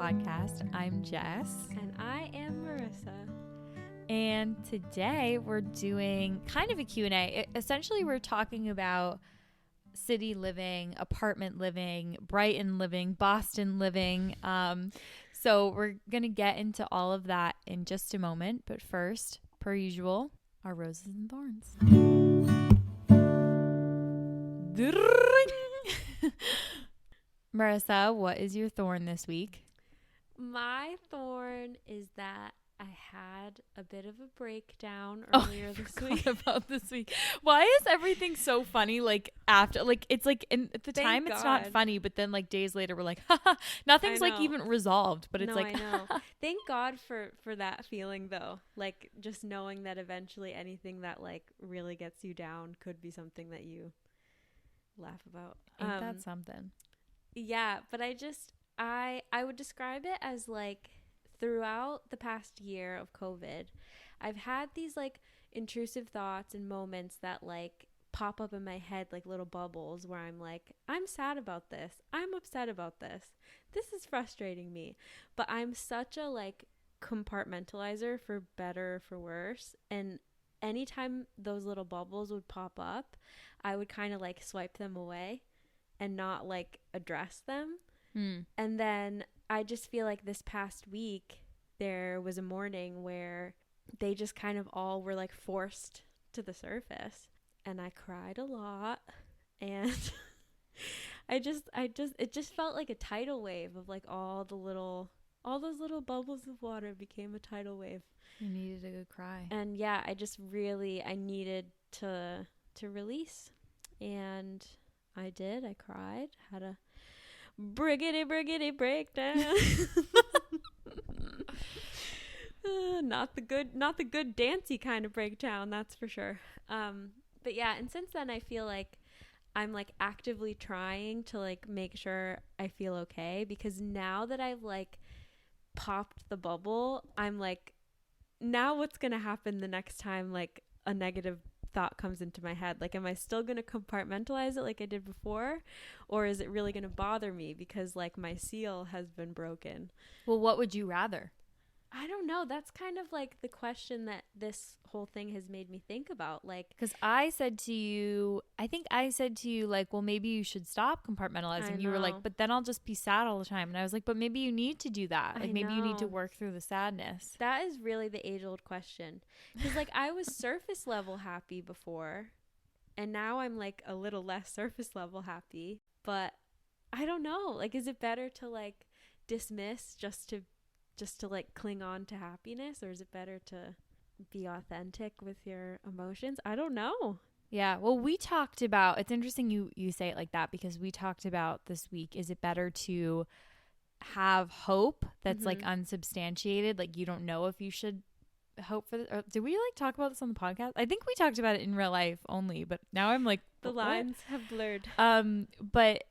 podcast. I'm Jess. And I am Marissa. And today we're doing kind of a Q&A. Essentially, we're talking about city living, apartment living, Brighton living, Boston living. So we're going to get into all of that in just a moment. But first, per usual, our roses and thorns. Marissa, what is your thorn this week? My thorn is that I had a bit of a breakdown earlier this week. About this week. Why is everything so funny? Like after, like it's like at the time it's not funny, but then like days later we're like, haha, nothing's like even resolved. But it's like, I know. Thank God for that feeling though. Like just knowing that eventually anything that like really gets you down could be something that you laugh about. Ain't that something? Yeah, but I would describe it as like throughout the past year of COVID, I've had these like intrusive thoughts and moments that like pop up in my head like little bubbles where I'm like, I'm sad about this. I'm upset about this. This is frustrating me. But I'm such a like compartmentalizer for better or for worse. And anytime those little bubbles would pop up, I would kind of like swipe them away and not like address them. And then I just feel like this past week there was a morning where they just kind of all were like forced to the surface, and I cried a lot, and it just felt like a tidal wave of like all those little bubbles of water became a tidal wave. You needed a good cry. And yeah, I needed to release, and I did. I cried, had a briggity breakdown. Not the good dancey kind of breakdown, that's for sure. But yeah, and since then I feel like I'm like actively trying to like make sure I feel okay, because now that I've like popped the bubble, I'm like, now what's gonna happen the next time like a negative thought comes into my head? Like, am I still going to compartmentalize it like I did before, or is it really going to bother me because like my seal has been broken? Well, what would you rather? I don't know. That's kind of like the question that this whole thing has made me think about. Like, because I said to you like, well, maybe you should stop compartmentalizing. You were like, but then I'll just be sad all the time. And I was like, but maybe you need to do that. Like, maybe you need to work through the sadness. That is really the age-old question. Because like I was surface level happy before, and now I'm like a little less surface level happy. But I don't know. Like, is it better to like dismiss just to like cling on to happiness, or is it better to be authentic with your emotions? I don't know. Yeah. Well, we talked about, it's interesting you say it like that, because we talked about this week, is it better to have hope that's like unsubstantiated? Like you don't know if you should hope for this. Or did we like talk about this on the podcast? I think we talked about it in real life only, but now I'm like, the lines have blurred. But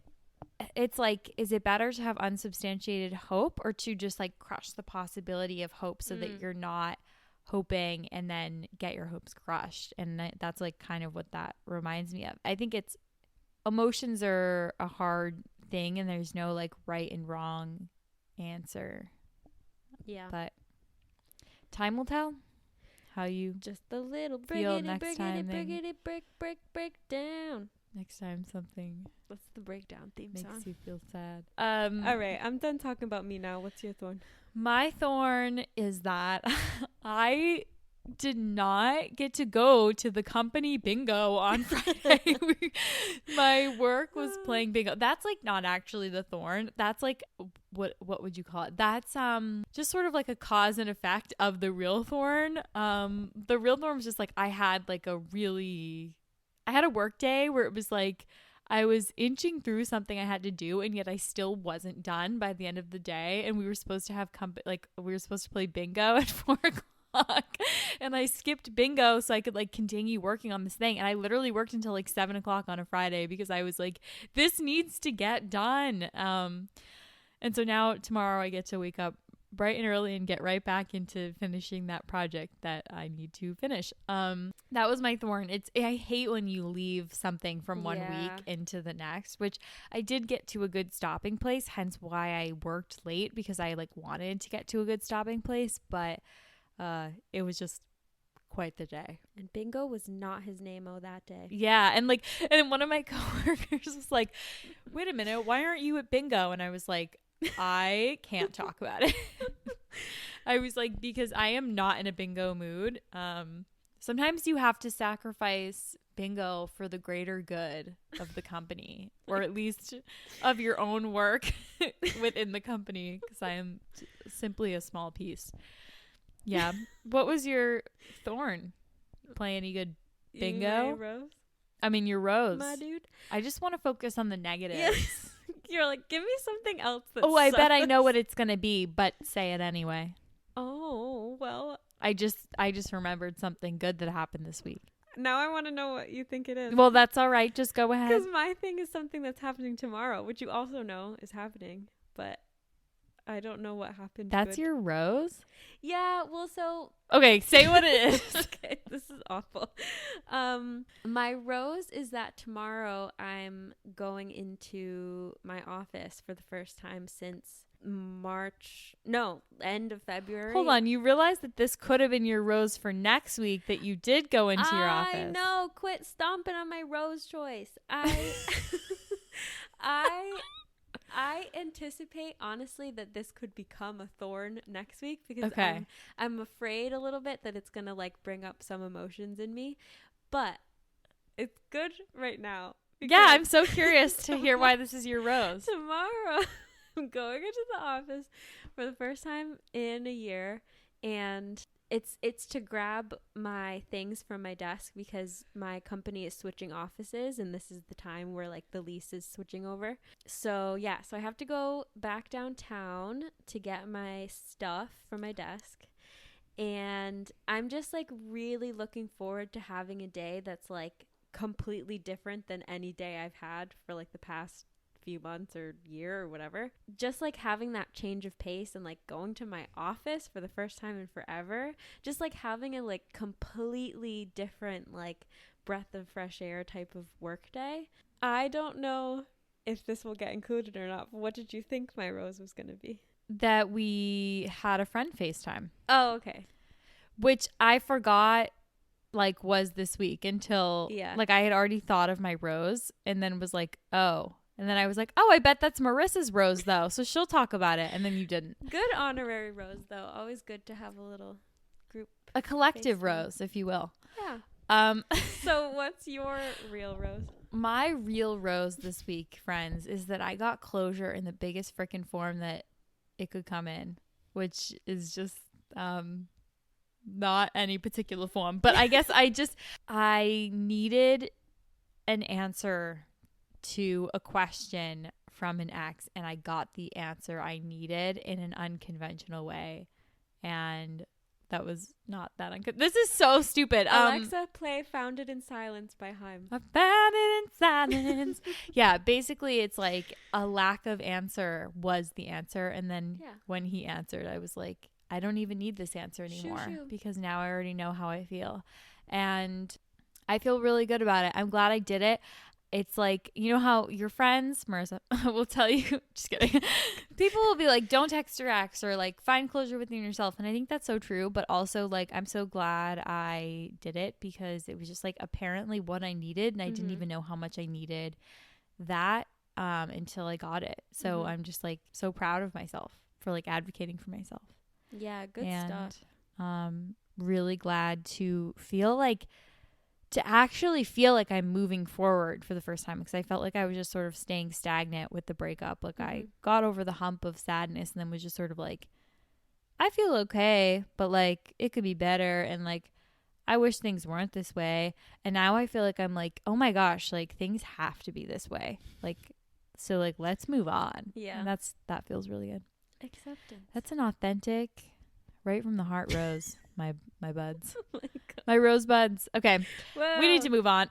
it's like, is it better to have unsubstantiated hope, or to just like crush the possibility of hope so that you're not hoping and then get your hopes crushed? And that's like kind of what that reminds me of. I think it's, emotions are a hard thing, and there's no like right and wrong answer. Yeah. But time will tell how you just a little briggity break down. Next time something. What's the breakdown theme makes song? You feel sad. All right, I'm done talking about me now. What's your thorn? My thorn is that I did not get to go to the company bingo on Friday. My work was playing bingo. That's like not actually the thorn. That's like, what would you call it? That's just sort of like a cause and effect of the real thorn. The real thorn was just like, I had a work day where it was like I was inching through something I had to do, and yet I still wasn't done by the end of the day. And we were supposed to have we were supposed to play bingo at 4:00, and I skipped bingo so I could like continue working on this thing. And I literally worked until like 7:00 on a Friday because I was like, this needs to get done. And so now tomorrow I get to wake up bright and early and get right back into finishing that project that I need to finish. That was my thorn. I hate when you leave something from one week into the next, which I did get to a good stopping place, hence why I worked late, because I like wanted to get to a good stopping place, but it was just quite the day. And bingo was not his name-o that day. Yeah, and one of my coworkers was like, "Wait a minute, why aren't you at bingo?" And I was like, I can't talk about it. I was like, because I am not in a bingo mood. Sometimes you have to sacrifice bingo for the greater good of the company, or at least of your own work within the company, because I am simply a small piece. Yeah. What was your thorn? Play any good bingo? Rose? I mean, your rose. My dude. I just want to focus on the negatives. Yes. You're like, give me something else that I sucks. bet I know what it's going to be, but say it anyway. Oh, well. I just remembered something good that happened this week. Now I want to know what you think it is. Well, that's all right. Just go ahead. Because my thing is something that's happening tomorrow, which you also know is happening, but I don't know what happened. That's your rose? Yeah, well, so... Okay, say what it is. Okay, this is awful. My rose is that tomorrow I'm going into my office for the first time since end of February. Hold on, you realize that this could have been your rose for next week, that you did go into your office. I know, quit stomping on my rose choice. I anticipate, honestly, that this could become a thorn next week, because I'm afraid a little bit that it's going to like bring up some emotions in me, but it's good right now. Yeah, I'm so curious to hear why this is your rose. Tomorrow, I'm going into the office for the first time in a year, and it's to grab my things from my desk, because my company is switching offices, and this is the time where like the lease is switching over. So I have to go back downtown to get my stuff from my desk, and I'm just like really looking forward to having a day that's like completely different than any day I've had for like the past few months or year or whatever. Just like having that change of pace and like going to my office for the first time in forever, just like having a like completely different like breath of fresh air type of work day. I don't know if this will get included or not, but what did you think my rose was going to be? That we had a friend FaceTime. Oh, okay. Which I forgot like was this week until like I had already thought of my rose, and then was like, oh. And then I was like, I bet that's Marissa's rose, though. So she'll talk about it. And then you didn't. Good honorary rose, though. Always good to have a little group. A collective rose, if you will. Yeah. So what's your real rose? My real rose this week, friends, is that I got closure in the biggest freaking form that it could come in, which is just not any particular form. But I guess I needed an answer to a question from an ex, and I got the answer I needed in an unconventional way, and that was not that this is so stupid. Alexa, play Founded in Silence by Haim. I found it in silence. Yeah, basically it's like a lack of answer was the answer, and then when he answered, I was like, I don't even need this answer anymore, because now I already know how I feel, and I feel really good about it. I'm glad I did it. It's like, you know how your friends, Marissa, will tell you, just kidding. People will be like, don't text your ex, or like find closure within yourself. And I think that's so true. But also like, I'm so glad I did it, because it was just like apparently what I needed. And I didn't even know how much I needed that until I got it. So I'm just like so proud of myself for like advocating for myself. Yeah, good stuff. Really glad to actually feel like I'm moving forward for the first time, because I felt like I was just sort of staying stagnant with the breakup. Like I got over the hump of sadness, and then was just sort of like, I feel okay, but like it could be better, and like I wish things weren't this way. And now I feel like I'm like, oh my gosh, like things have to be this way. Like, so like let's move on. Yeah. And that feels really good. Acceptance. That's an authentic, right from the heart rose. My buds. Oh my God. My rose buds. Okay. Whoa. We need to move on.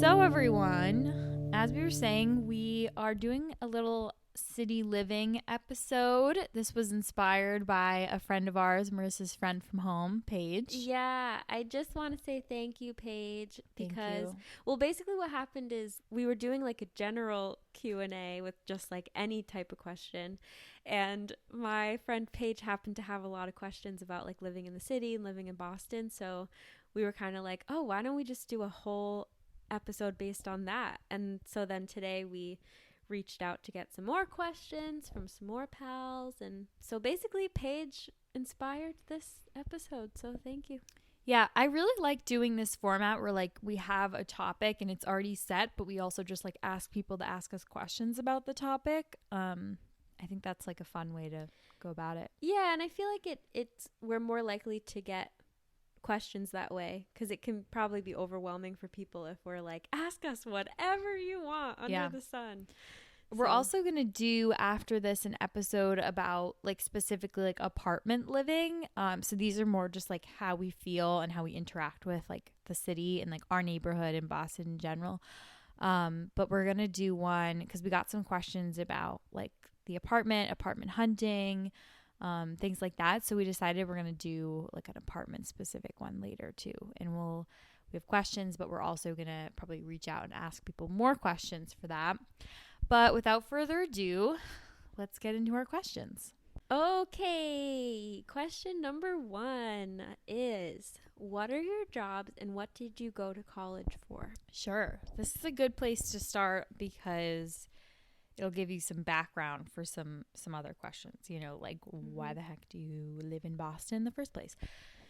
So everyone, as we were saying, we are doing a little city living episode. This was inspired by a friend of ours, Marissa's friend from home, Paige. Yeah, I just want to say thank you, Paige, because Thank you. well, basically what happened is we were doing like a general Q&A with just like any type of question, and my friend Paige happened to have a lot of questions about like living in the city and living in Boston, so we were kind of like, oh, why don't we just do a whole episode based on that? And so then today we reached out to get some more questions from some more pals, and so basically Paige inspired this episode, so thank you. Yeah, I really like doing this format where like we have a topic and it's already set, but we also just like ask people to ask us questions about the topic. I think that's like a fun way to go about it. Yeah, and I feel like it's we're more likely to get questions that way, because it can probably be overwhelming for people if we're like, ask us whatever you want under the sun. We're also going to do after this an episode about like specifically like apartment living. So these are more just like how we feel and how we interact with like the city and like our neighborhood in Boston in general. But we're going to do one because we got some questions about like the apartment hunting, things like that. So we decided we're going to do like an apartment specific one later too. And we have questions, but we're also going to probably reach out and ask people more questions for that. But without further ado, let's get into our questions. Okay, question number 1 is, what are your jobs and what did you go to college for? Sure. This is a good place to start because it'll give you some background for some other questions, you know, like why the heck do you live in Boston in the first place?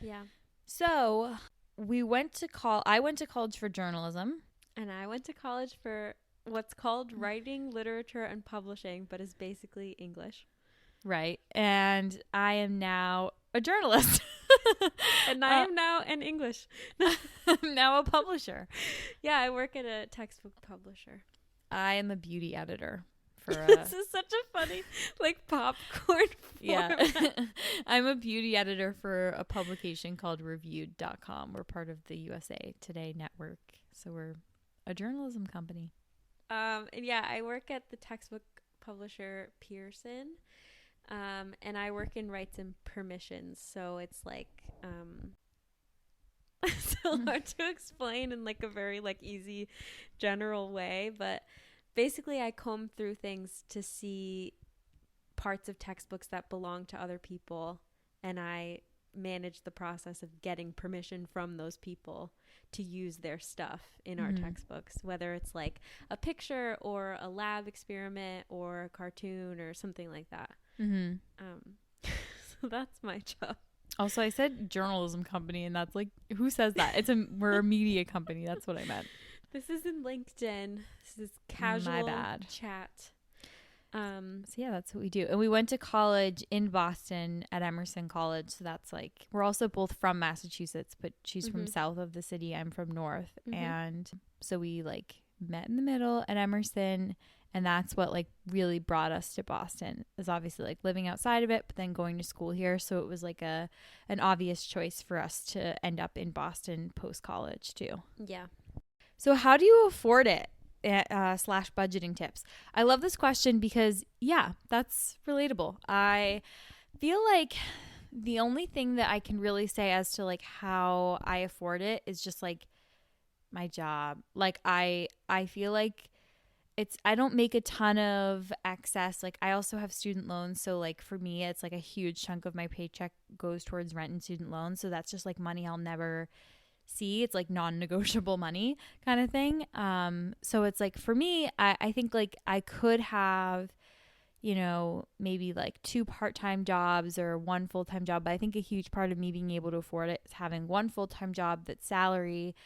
Yeah. So I went to college for journalism. And I went to college for what's called writing, literature, and publishing, but is basically English. Right. And I am now a journalist. And I am now an English. I'm now a publisher. Yeah, I work at a textbook publisher. I am a beauty editor for This is such a funny, like, popcorn yeah. I'm a beauty editor for a publication called Reviewed.com. We're part of the USA Today network. So we're a journalism company. And yeah, I work at the textbook publisher Pearson, and I work in rights and permissions. So it's like so hard to explain in like a very like easy, general way. But basically, I comb through things to see parts of textbooks that belong to other people, and I manage the process of getting permission from those people to use their stuff in our textbooks, whether it's like a picture or a lab experiment or a cartoon or something like that. So that's my job. Also, I said journalism company, and that's like, who says that? We're a media company. That's what I meant. This is in LinkedIn. This is casual My bad. chat. So yeah, that's what we do. And we went to college in Boston at Emerson College. So that's like, we're also both from Massachusetts, but she's from south of the city. I'm from north. And so we like met in the middle at Emerson. And that's what like really brought us to Boston, is obviously like living outside of it, but then going to school here. So it was like an obvious choice for us to end up in Boston post college too. Yeah. So how do you afford it? / budgeting tips. I love this question because yeah, that's relatable. I feel like the only thing that I can really say as to like how I afford it is just like my job. Like I feel like I don't make a ton of excess. Like I also have student loans. So like for me, it's like a huge chunk of my paycheck goes towards rent and student loans. So that's just like money I'll never see. It's like non-negotiable money kind of thing. So it's like for me, I think like I could have, you know, maybe like 2 part-time jobs or 1 full-time job. But I think a huge part of me being able to afford it is having 1 full-time job that's salaried.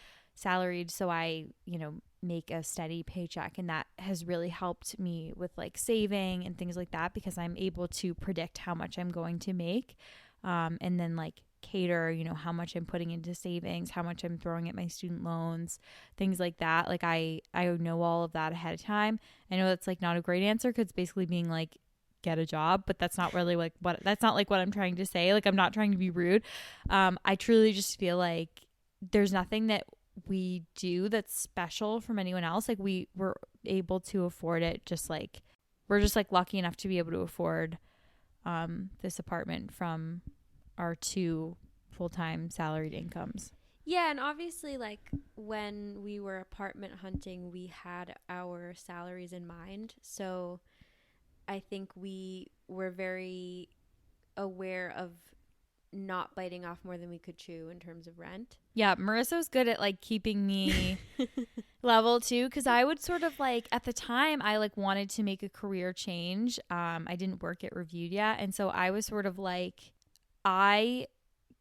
So I, you know, make a steady paycheck, and that has really helped me with like saving and things like that, because I'm able to predict how much I'm going to make, and then like cater, you know, how much I'm putting into savings, how much I'm throwing at my student loans, things like that. Like I know all of that ahead of time. I know that's like not a great answer, because it's basically being like, get a job, but that's not really like that's not like what I'm trying to say. Like I'm not trying to be rude. I truly just feel like there's nothing that we do that's special from anyone else. Like we're able to afford it. Just like we're just like lucky enough to be able to afford this apartment from our 2 full-time salaried incomes. Yeah, and obviously, like, when we were apartment hunting, we had our salaries in mind. So I think we were very aware of not biting off more than we could chew in terms of rent. Yeah, Marissa was good at like keeping me level too, because I would sort of like at the time I like wanted to make a career change. I didn't work at Reviewed yet, and so I was sort of like, I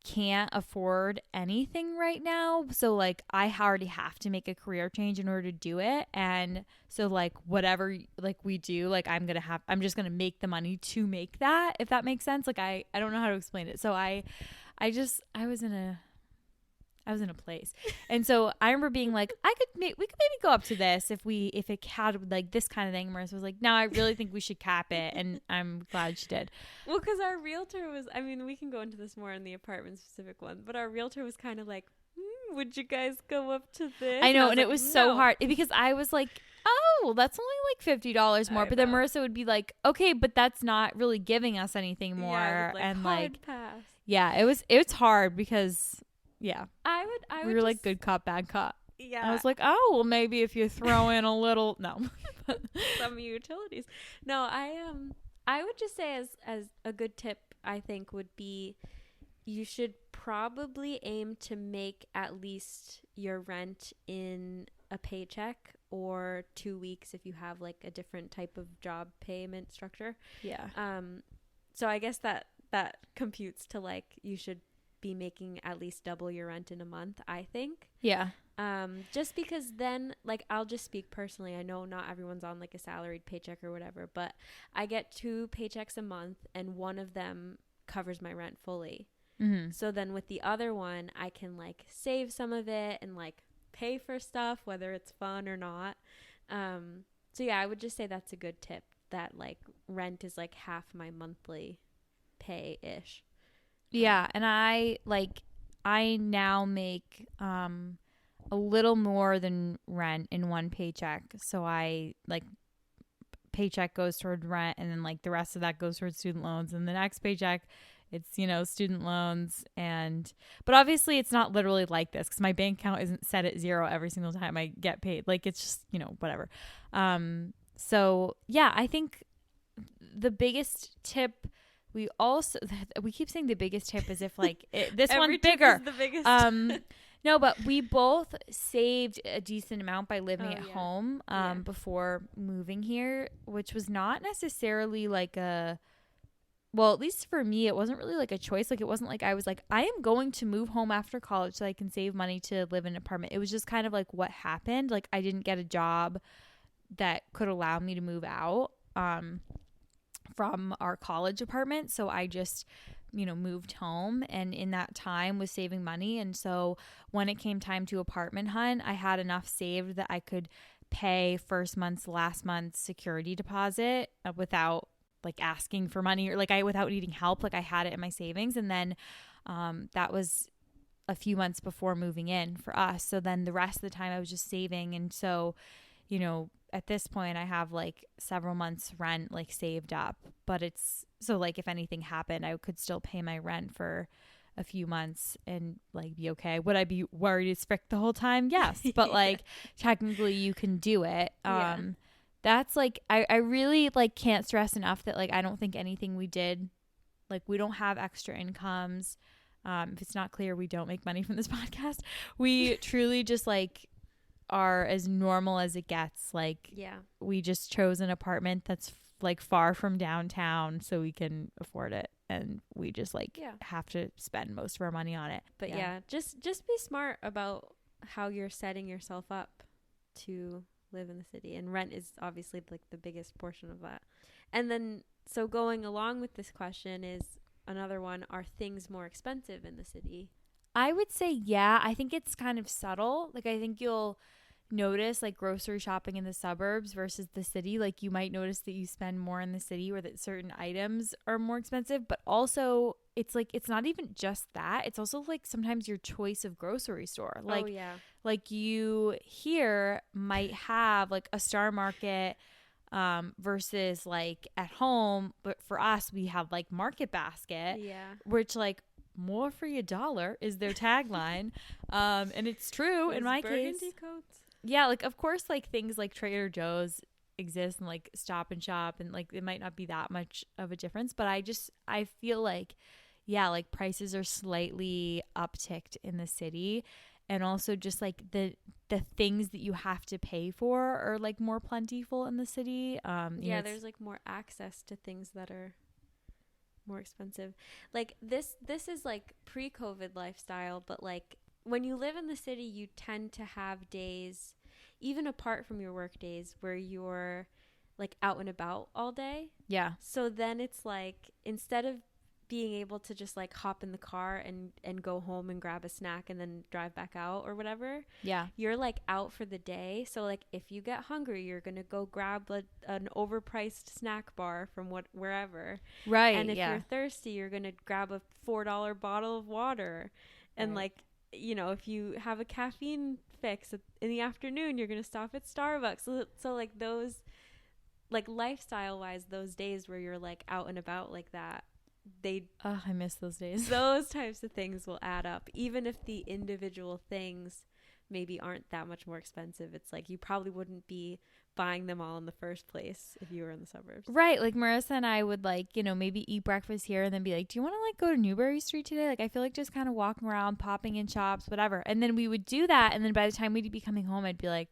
can't afford anything right now, so like I already have to make a career change in order to do it. And so like whatever like we do, like I'm just gonna make the money to make that, if that makes sense. Like I don't know how to explain it. So I was in a place. And so I remember being like, we could maybe go up to this if it had like this kind of thing. Marissa was like, no, I really think we should cap it. And I'm glad she did. Well, because our realtor was, I mean, we can go into this more in the apartment specific one, but our realtor was kind of like, would you guys go up to this? I know. And like, it was so hard because I was like, oh, that's only like $50 more. But then Marissa would be like, okay, but that's not really giving us anything more. Yeah, like, and like, pass. Yeah, it was hard because yeah, I would we were like good cop, bad cop. Yeah. I was like, oh, well, maybe if you throw in a little, no. Some utilities. No, I would just say as a good tip, I think would be you should probably aim to make at least your rent in a paycheck or 2 weeks if you have like a different type of job payment structure. Yeah. So I guess that computes to like you should be making at least double your rent in a month, I think. Yeah. Just because then, like, I'll just speak personally. I know not everyone's on like a salaried paycheck or whatever, but I get 2 paychecks a month and one of them covers my rent fully. Mm-hmm. So then with the other one, I can like save some of it and like pay for stuff, whether it's fun or not. So yeah, I would just say that's a good tip, that like rent is like half my monthly pay-ish. Yeah, and I now make a little more than rent in one paycheck. So I like paycheck goes toward rent, and then like the rest of that goes towards student loans, and the next paycheck it's student loans. But obviously it's not literally like this because my bank account isn't set at 0 every single time I get paid. Like it's just whatever. So yeah, I think the biggest tip, we keep saying the biggest tip as if like this one's bigger. Is the biggest. No, but we both saved a decent amount by living at home before moving here, which was not necessarily like well, at least for me, it wasn't really like a choice. Like it wasn't like I was like, I am going to move home after college so I can save money to live in an apartment. It was just kind of like what happened. Like I didn't get a job that could allow me to move out from our college apartment. So I just, moved home, and in that time was saving money. And so when it came time to apartment hunt, I had enough saved that I could pay first month's, last month's security deposit without like asking for money or without needing help. Like I had it in my savings. And then that was a few months before moving in for us. So then the rest of the time I was just saving. And so, at this point I have like several months rent like saved up, but it's so like if anything happened, I could still pay my rent for a few months and like be okay. Would I be worried as frick the whole time? Yes. But like technically you can do it. That's like, I really like can't stress enough that like, I don't think anything we did, like we don't have extra incomes. If it's not clear, we don't make money from this podcast. We truly just like are as normal as it gets. Like we just chose an apartment that's like far from downtown so we can afford it, and we just like have to spend most of our money on it. But just be smart about how you're setting yourself up to live in the city, and rent is obviously like the biggest portion of that. And then so going along with this question is another one, are things more expensive in the city? I would say I think it's kind of subtle. Like I think you'll notice like grocery shopping in the suburbs versus the city. Like you might notice that you spend more in the city or that certain items are more expensive, but also it's like it's not even just that, it's also like sometimes your choice of grocery store, like oh yeah, like you here might have like a Star Market versus like at home, but for us we have like Market Basket, yeah. which like more for your dollar is their tagline. And it's true in Those my burgundy case. coats. Yeah, like of course like things like Trader Joe's exist and like Stop and Shop, and like it might not be that much of a difference, but I feel like yeah, like prices are slightly upticked in the city, and also just like the things that you have to pay for are like more plentiful in the city. Yeah, there's like more access to things that are more expensive. Like this is like pre-COVID lifestyle, but like when you live in the city, you tend to have days, even apart from your work days, where you're like out and about all day. Yeah. So then it's like instead of being able to just like hop in the car and go home and grab a snack and then drive back out or whatever, Yeah. you're like out for the day. So like if you get hungry, you're gonna go grab an overpriced snack bar from wherever. Right. And if Yeah. you're thirsty, you're gonna grab a $4 bottle of water. And Right. like, you know, if you have a caffeine fix in the afternoon, you're gonna stop at Starbucks. So like those, like lifestyle wise, those days where you're like out and about like that, they Oh, I miss those days. those types of things will add up, even if the individual things maybe aren't that much more expensive. It's like you probably wouldn't be buying them all in the first place if you were in the suburbs. Right. Like Marissa and I would like, you know, maybe eat breakfast here and then be like, do you want to like go to Newbury Street today? Like, I feel like just kind of walking around, popping in shops, whatever. And then we would do that. And then by the time we'd be coming home, I'd be like,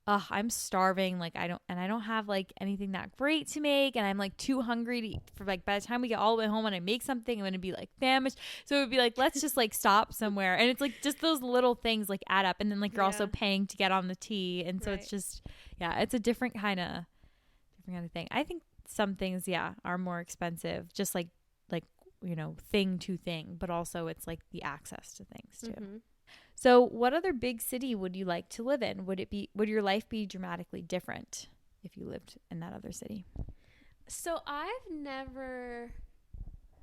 ugh, I'm starving. Like, I don't have like anything that great to make. And I'm like too hungry to eat for like, by the time we get all the way home and I make something, I'm going to be like famished. So it would be like, let's just like stop somewhere. And it's like just those little things like add up. And then like you're also paying to get on the tea. And so it's just, yeah, it's a different kind of thing. I think some things, yeah, are more expensive, just like, you know, thing to thing, but also it's like the access to things too. Mm-hmm. So what other big city would you like to live in? Would your life be dramatically different if you lived in that other city? So I've never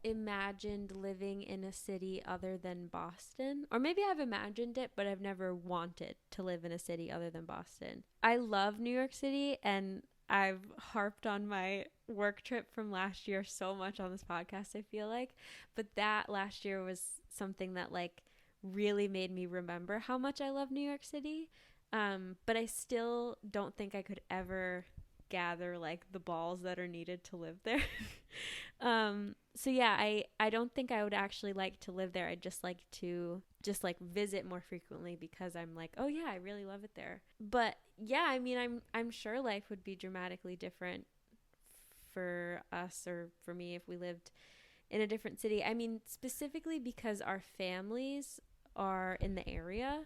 imagined living in a city other than Boston. Or maybe I've imagined it, but I've never wanted to live in a city other than Boston. I love New York City, and I've harped on my work trip from last year so much on this podcast, I feel like. But that last year was something that like really made me remember how much I love New York City. But I still don't think I could ever gather like the balls that are needed to live there. So yeah, I don't think I would actually like to live there. I'd just like to just like visit more frequently because I'm like, oh yeah, I really love it there. But yeah, I mean, I'm sure life would be dramatically different for us or for me if we lived in a different city. I mean, specifically because our families are in the area,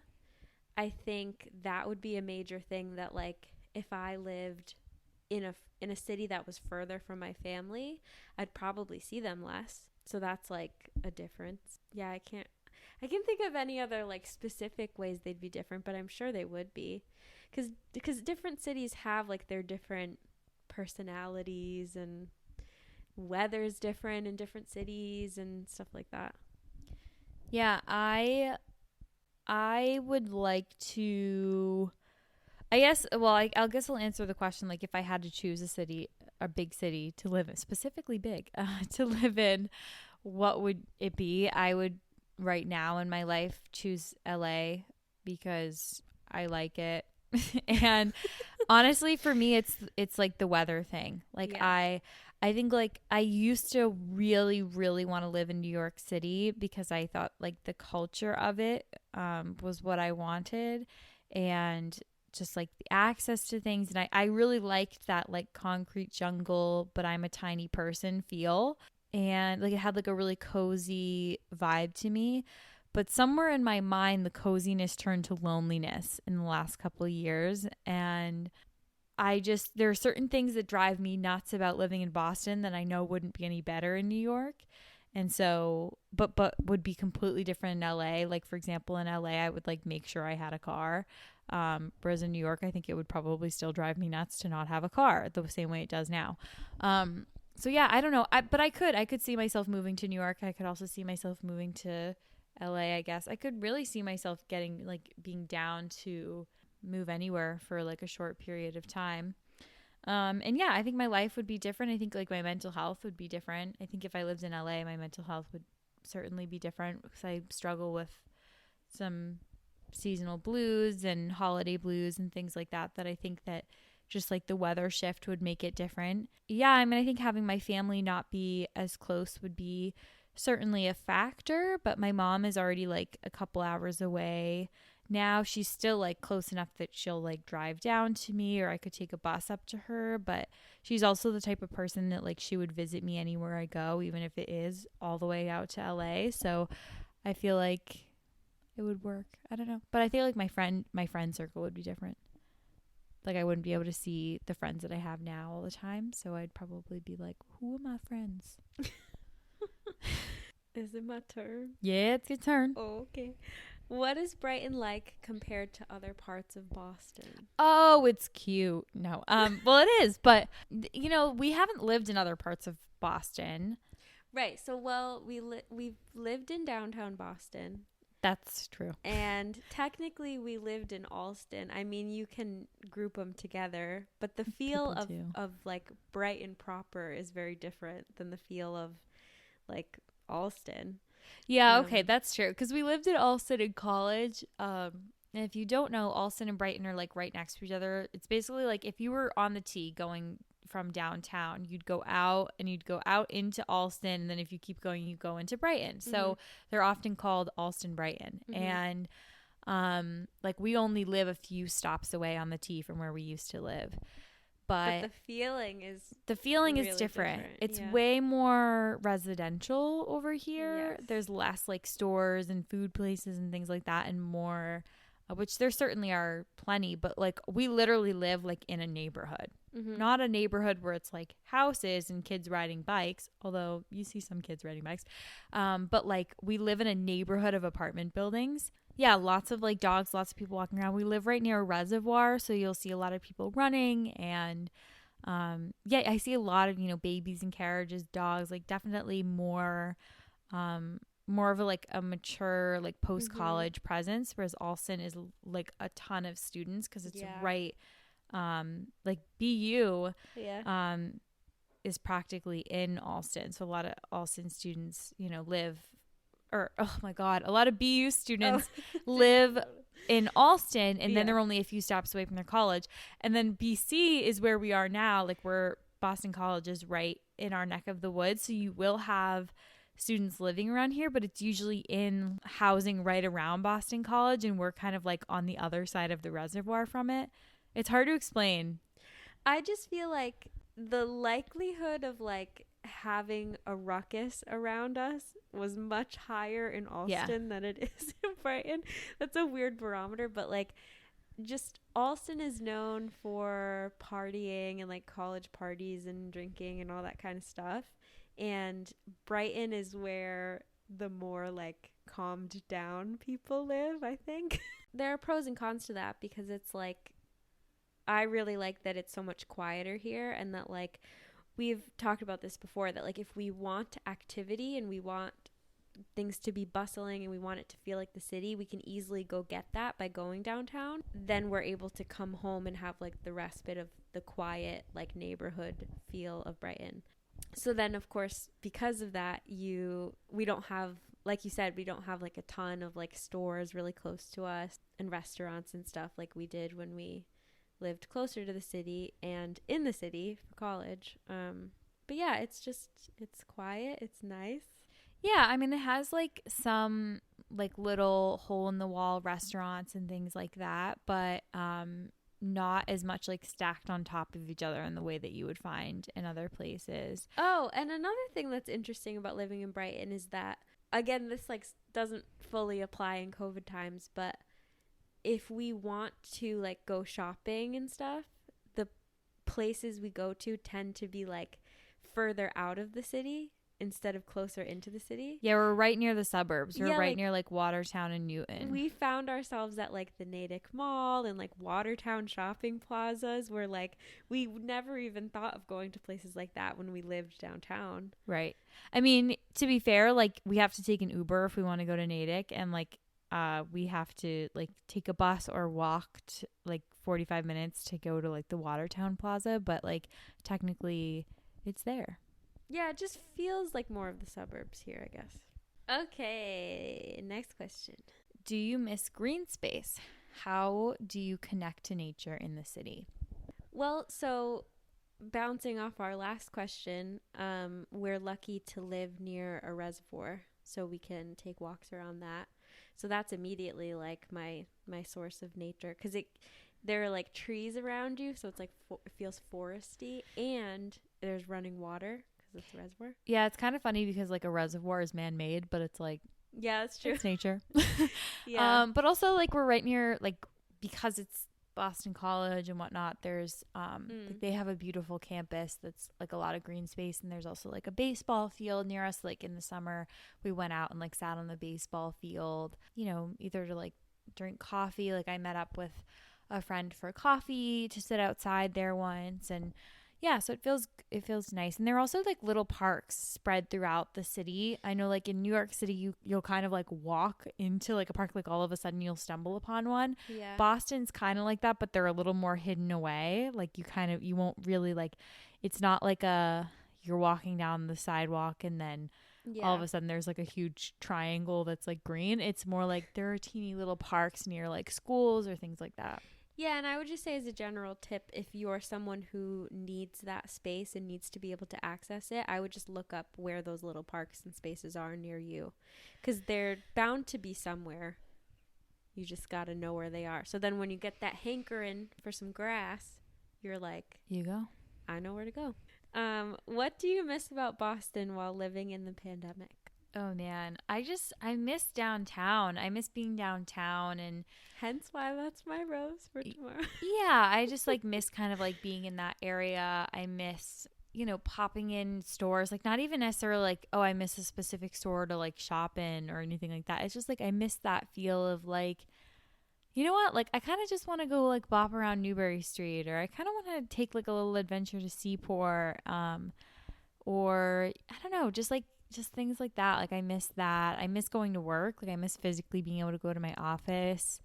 I think that would be a major thing that like if I lived in a city that was further from my family, I'd probably see them less. So that's like a difference. Yeah, I can think of any other like specific ways they'd be different, but I'm sure they would be. Because different cities have like their different personalities, and weather's different in different cities and stuff like that. Yeah, I would like to, I guess, well, I guess I'll answer the question, like, if I had to choose a big city to live in, specifically big, to live in, what would it be? I would, right now in my life, choose LA because I like it. And honestly, for me, it's like the weather thing. Like, Yeah. I think like I used to really, really want to live in New York City because I thought like the culture of it was what I wanted, and just like the access to things. And I really liked that like concrete jungle, but I'm a tiny person feel. And like it had like a really cozy vibe to me. But somewhere in my mind, the coziness turned to loneliness in the last couple of years. And there are certain things that drive me nuts about living in Boston that I know wouldn't be any better in New York. And so, but would be completely different in LA. Like, for example, in LA, I would like make sure I had a car. Whereas in New York, I think it would probably still drive me nuts to not have a car the same way it does now. So yeah, I don't know. But I could see myself moving to New York. I could also see myself moving to LA, I guess. I could really see myself getting like being down to move anywhere for like a short period of time. And yeah, I think my life would be different. I think like my mental health would be different. I think if I lived in LA, my mental health would certainly be different because I struggle with some seasonal blues and holiday blues and things like that I think that just like the weather shift would make it different. Yeah, I mean, I think having my family not be as close would be certainly a factor, but my mom is already like a couple hours away. Now she's still like close enough that she'll like drive down to me or I could take a bus up to her, but she's also the type of person that like she would visit me anywhere I go, even if it is all the way out to LA. So I feel like it would work. I don't know. But I feel like my friend circle would be different. Like I wouldn't be able to see the friends that I have now all the time, so I'd probably be like, who are my friends? Is it my turn? Yeah, it's your turn. Oh, okay. What is Brighton like compared to other parts of Boston? Oh, it's cute. No. Well, it is, but you know, we haven't lived in other parts of Boston. Right. So, well, we've lived in downtown Boston. That's true. And technically we lived in Allston. I mean, you can group them together, but the feel of like Brighton proper is very different than the feel of like Allston. Yeah, okay, that's true. Because we lived in Allston in college. And if you don't know, Allston and Brighton are like right next to each other. It's basically like if you were on the T going from downtown, you'd go out into Allston, and then if you keep going, you go into Brighton. So they're often called Allston Brighton. And like we only live a few stops away on the T from where we used to live. But the feeling is really different. It's way more residential over here. Yes. There's less like stores and food places and things like that, and more which there certainly are plenty, but like we literally live like in a neighborhood. Not a neighborhood where it's like houses and kids riding bikes, although you see some kids riding bikes. But like we live in a neighborhood of apartment buildings. Yeah, lots of like dogs, lots of people walking around. We live right near a reservoir, so you'll see a lot of people running, and yeah, I see a lot of, you know, babies in carriages, dogs, like definitely more of a like a mature like post-college presence, whereas Allston is like a ton of students because it's right like BU is practically in Allston, so a lot of Allston students, you know, a lot of BU students live in Allston, and then they're only a few stops away from their college. And then BC is where we are now, like we're Boston College is right in our neck of the woods, so you will have students living around here, but it's usually in housing right around Boston College, and we're kind of like on the other side of the reservoir from it. It's hard to explain. I just feel like the likelihood of like having a ruckus around us was much higher in Allston than it is in Brighton. That's a weird barometer, but like just Allston is known for partying and like college parties and drinking and all that kind of stuff. And Brighton is where the more like calmed down people live, I think. There are pros and cons to that because it's like I really like that it's so much quieter here, and that like we've talked about this before, that like if we want activity and we want things to be bustling and we want it to feel like the city, we can easily go get that by going downtown. Then we're able to come home and have like the respite of the quiet like neighborhood feel of Brighton. So then of course because of that we don't have, like you said, we don't have like a ton of like stores really close to us and restaurants and stuff like we did when we lived closer to the city and in the city for college. But yeah, it's quiet, it's nice. Yeah, I mean, it has like some like little hole in the wall restaurants and things like that, but not as much like stacked on top of each other in the way that you would find in other places. Oh, and another thing that's interesting about living in Brighton is that, again, this like doesn't fully apply in COVID times, but if we want to like go shopping and stuff, the places we go to tend to be like further out of the city. instead of closer into the city. Yeah, we're right near the suburbs. We're Yeah, right like, near like Watertown and Newton. we found ourselves at like the Natick Mall and like Watertown shopping plazas where like we never even thought of going to places like that when we lived downtown. Right. I mean, to be fair, like we have to take an Uber if we want to go to Natick, and like we have to like take a bus or walk like 45 minutes to go to like the Watertown Plaza, but like technically it's there. Yeah, it just feels like more of the suburbs here, I guess. Okay, next question. Do you miss green space? How do you connect to nature in the city? Well, so bouncing off our last question, we're lucky to live near a reservoir, so we can take walks around that. So that's immediately like my source of nature, because there are like trees around you, so it's like it feels foresty, and there's running water because it's a reservoir. Yeah, it's kind of funny because like a reservoir is man-made, but it's like, yeah, that's true. it's nature. Yeah. But also like we're right near, like, because it's Boston College and whatnot, there's like, they have a beautiful campus that's like a lot of green space, and there's also like a baseball field near us. Like in the summer we went out and like sat on the baseball field, you know, either to like drink coffee. Like I met up with a friend for coffee to sit outside there once, and yeah, so it feels nice. And there are also like little parks spread throughout the city. I know like in New York City you'll kind of like walk into like a park, like all of a sudden you'll stumble upon one. Yeah. Boston's kind of like that, but they're a little more hidden away. Like you won't really like, it's not like you're walking down the sidewalk and then all of a sudden there's like a huge triangle that's like green. It's more like there are teeny little parks near like schools or things like that. Yeah, and I would just say as a general tip, if you're someone who needs that space and needs to be able to access it, I would just look up where those little parks and spaces are near you, because they're bound to be somewhere. You just got to know where they are. So then when you get that hankering for some grass, you're like, you go. I know where to go. What do you miss about Boston while living in the pandemic? Oh man, I miss downtown. I miss being downtown, and hence why that's my rose for tomorrow. Yeah, I just like miss kind of like being in that area. I miss, you know, popping in stores, like not even necessarily like, oh, I miss a specific store to like shop in or anything like that. It's just like I miss that feel of like, you know what, like I kind of just want to go like bop around Newbury Street, or I kind of want to take like a little adventure to Seaport, or I don't know, just things like that. Like I miss that. I miss going to work. Like I miss physically being able to go to my office.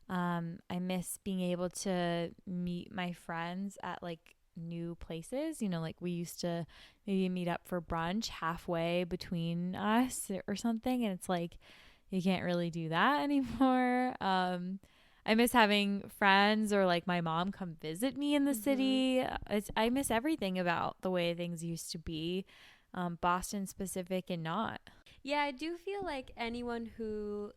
I miss being able to meet my friends at like new places. You know, like we used to maybe meet up for brunch halfway between us or something, and it's like you can't really do that anymore. I miss having friends or like my mom come visit me in the city. I miss everything about the way things used to be. Boston specific and not. Yeah, I do feel like anyone who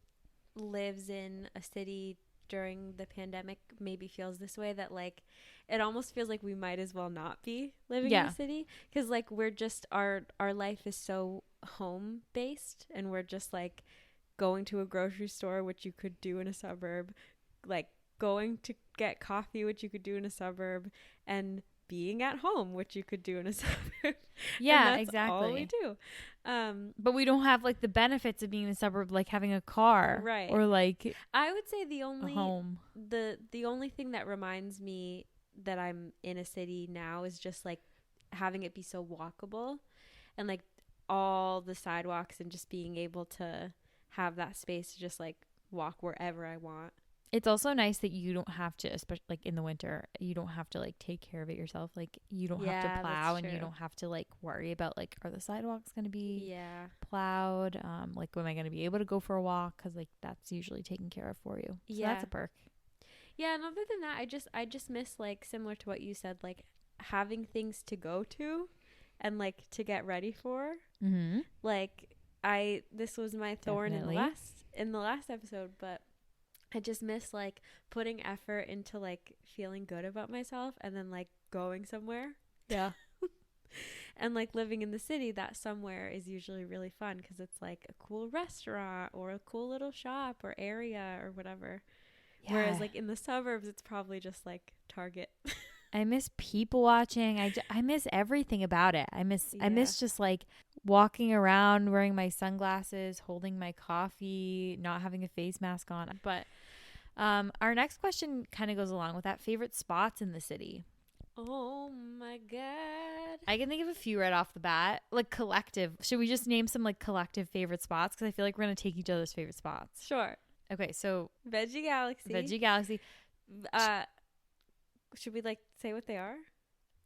lives in a city during the pandemic maybe feels this way, that like it almost feels like we might as well not be living in a city, because like we're just our life is so home based, and we're just like going to a grocery store, which you could do in a suburb, like going to get coffee, which you could do in a suburb, and being at home, which you could do in a suburb. Yeah, and that's exactly. all we do. But we don't have like the benefits of being in a suburb, like having a car, right? Or like I would say the only home. The only thing that reminds me that I'm in a city now is just like having it be so walkable, and like all the sidewalks, and just being able to have that space to just like walk wherever I want. It's also nice that you don't have to, especially like in the winter, you don't have to like take care of it yourself. Like you don't have to plow, and you don't have to like worry about like, are the sidewalks going to be plowed? Like, am I going to be able to go for a walk? Cause like that's usually taken care of for you. So that's a perk. Yeah. And other than that, I just miss, like, similar to what you said, like having things to go to and like to get ready for. Mm-hmm. Like this was my thorn in the last episode, but I just miss like putting effort into like feeling good about myself, and then like going somewhere. Yeah. And like living in the city, that somewhere is usually really fun because it's like a cool restaurant or a cool little shop or area or whatever. Yeah. Whereas like in the suburbs, it's probably just like Target. I miss people watching. I miss everything about it. I miss just like walking around wearing my sunglasses, holding my coffee, not having a face mask on. But our next question kind of goes along with that. Favorite spots in the city? Oh my God. I can think of a few right off the bat. Like collective. Should we just name some like collective favorite spots? Because I feel like we're going to take each other's favorite spots. Sure. Okay, so Veggie Galaxy. Veggie Galaxy. Should we like say what they are?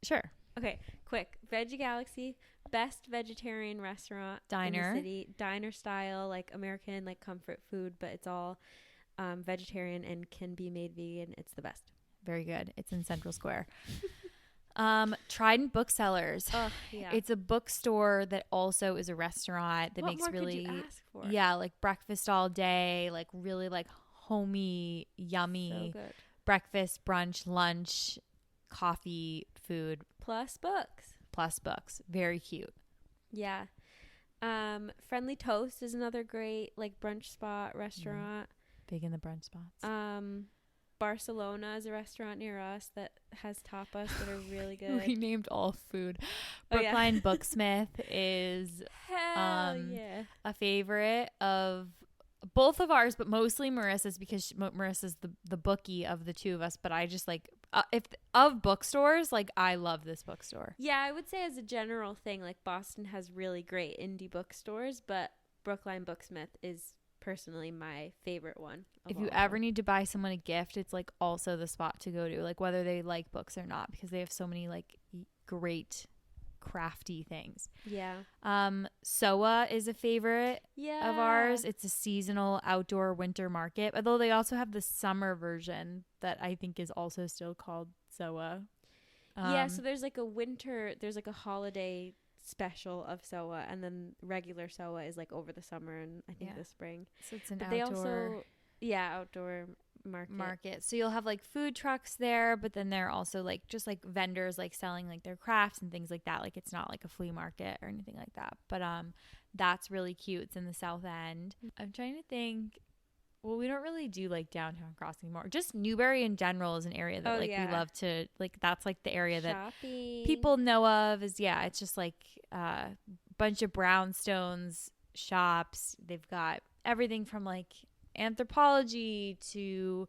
Sure. Okay, quick. Veggie Galaxy, best vegetarian restaurant Diner. in the city. Diner style, like American, like comfort food, but it's all vegetarian and can be made vegan. It's the best. Very good. It's in Central Square. Trident Booksellers. Oh, yeah. It's a bookstore that also is a restaurant that what makes more really could you ask for? yeah, like breakfast all day, like really like homey, yummy So good. breakfast, brunch, lunch, coffee, food Plus books. plus books. Very cute. Yeah. Friendly Toast is another great like brunch spot restaurant. Big in the brunch spots. Barcelona is a restaurant near us that has tapas that are really good. We named all food. Oh, yeah. Brookline Booksmith is Hell yeah. a favorite of both of ours, but mostly Marissa's because Marissa's the bookie of the two of us. But I just like if of bookstores, like I love this bookstore. Yeah, I would say as a general thing, like Boston has really great indie bookstores, but Brookline Booksmith is personally my favorite one. If you ever need to buy someone a gift, it's like also the spot to go to, like whether they like books or not, because they have so many like great crafty things. Yeah. SOA is a favorite Yeah. of ours. It's a seasonal outdoor winter market, although they also have the summer version that I think is also still called SOA. Yeah, so there's like a holiday special of SOA, and then regular SOA is like over the summer and I think the spring. So it's an But outdoor outdoor market. So you'll have like food trucks there, but then they're also like just like vendors like selling like their crafts and things like that. Like it's not like a flea market or anything like that. But that's really cute. It's in the South End. I'm trying to think. Well, we don't really do like downtown Crossing anymore. Just Newbury in general is an area that we love to like. That's like the area that people know of. It's just like a bunch of brownstones shops. They've got everything from like Anthropology to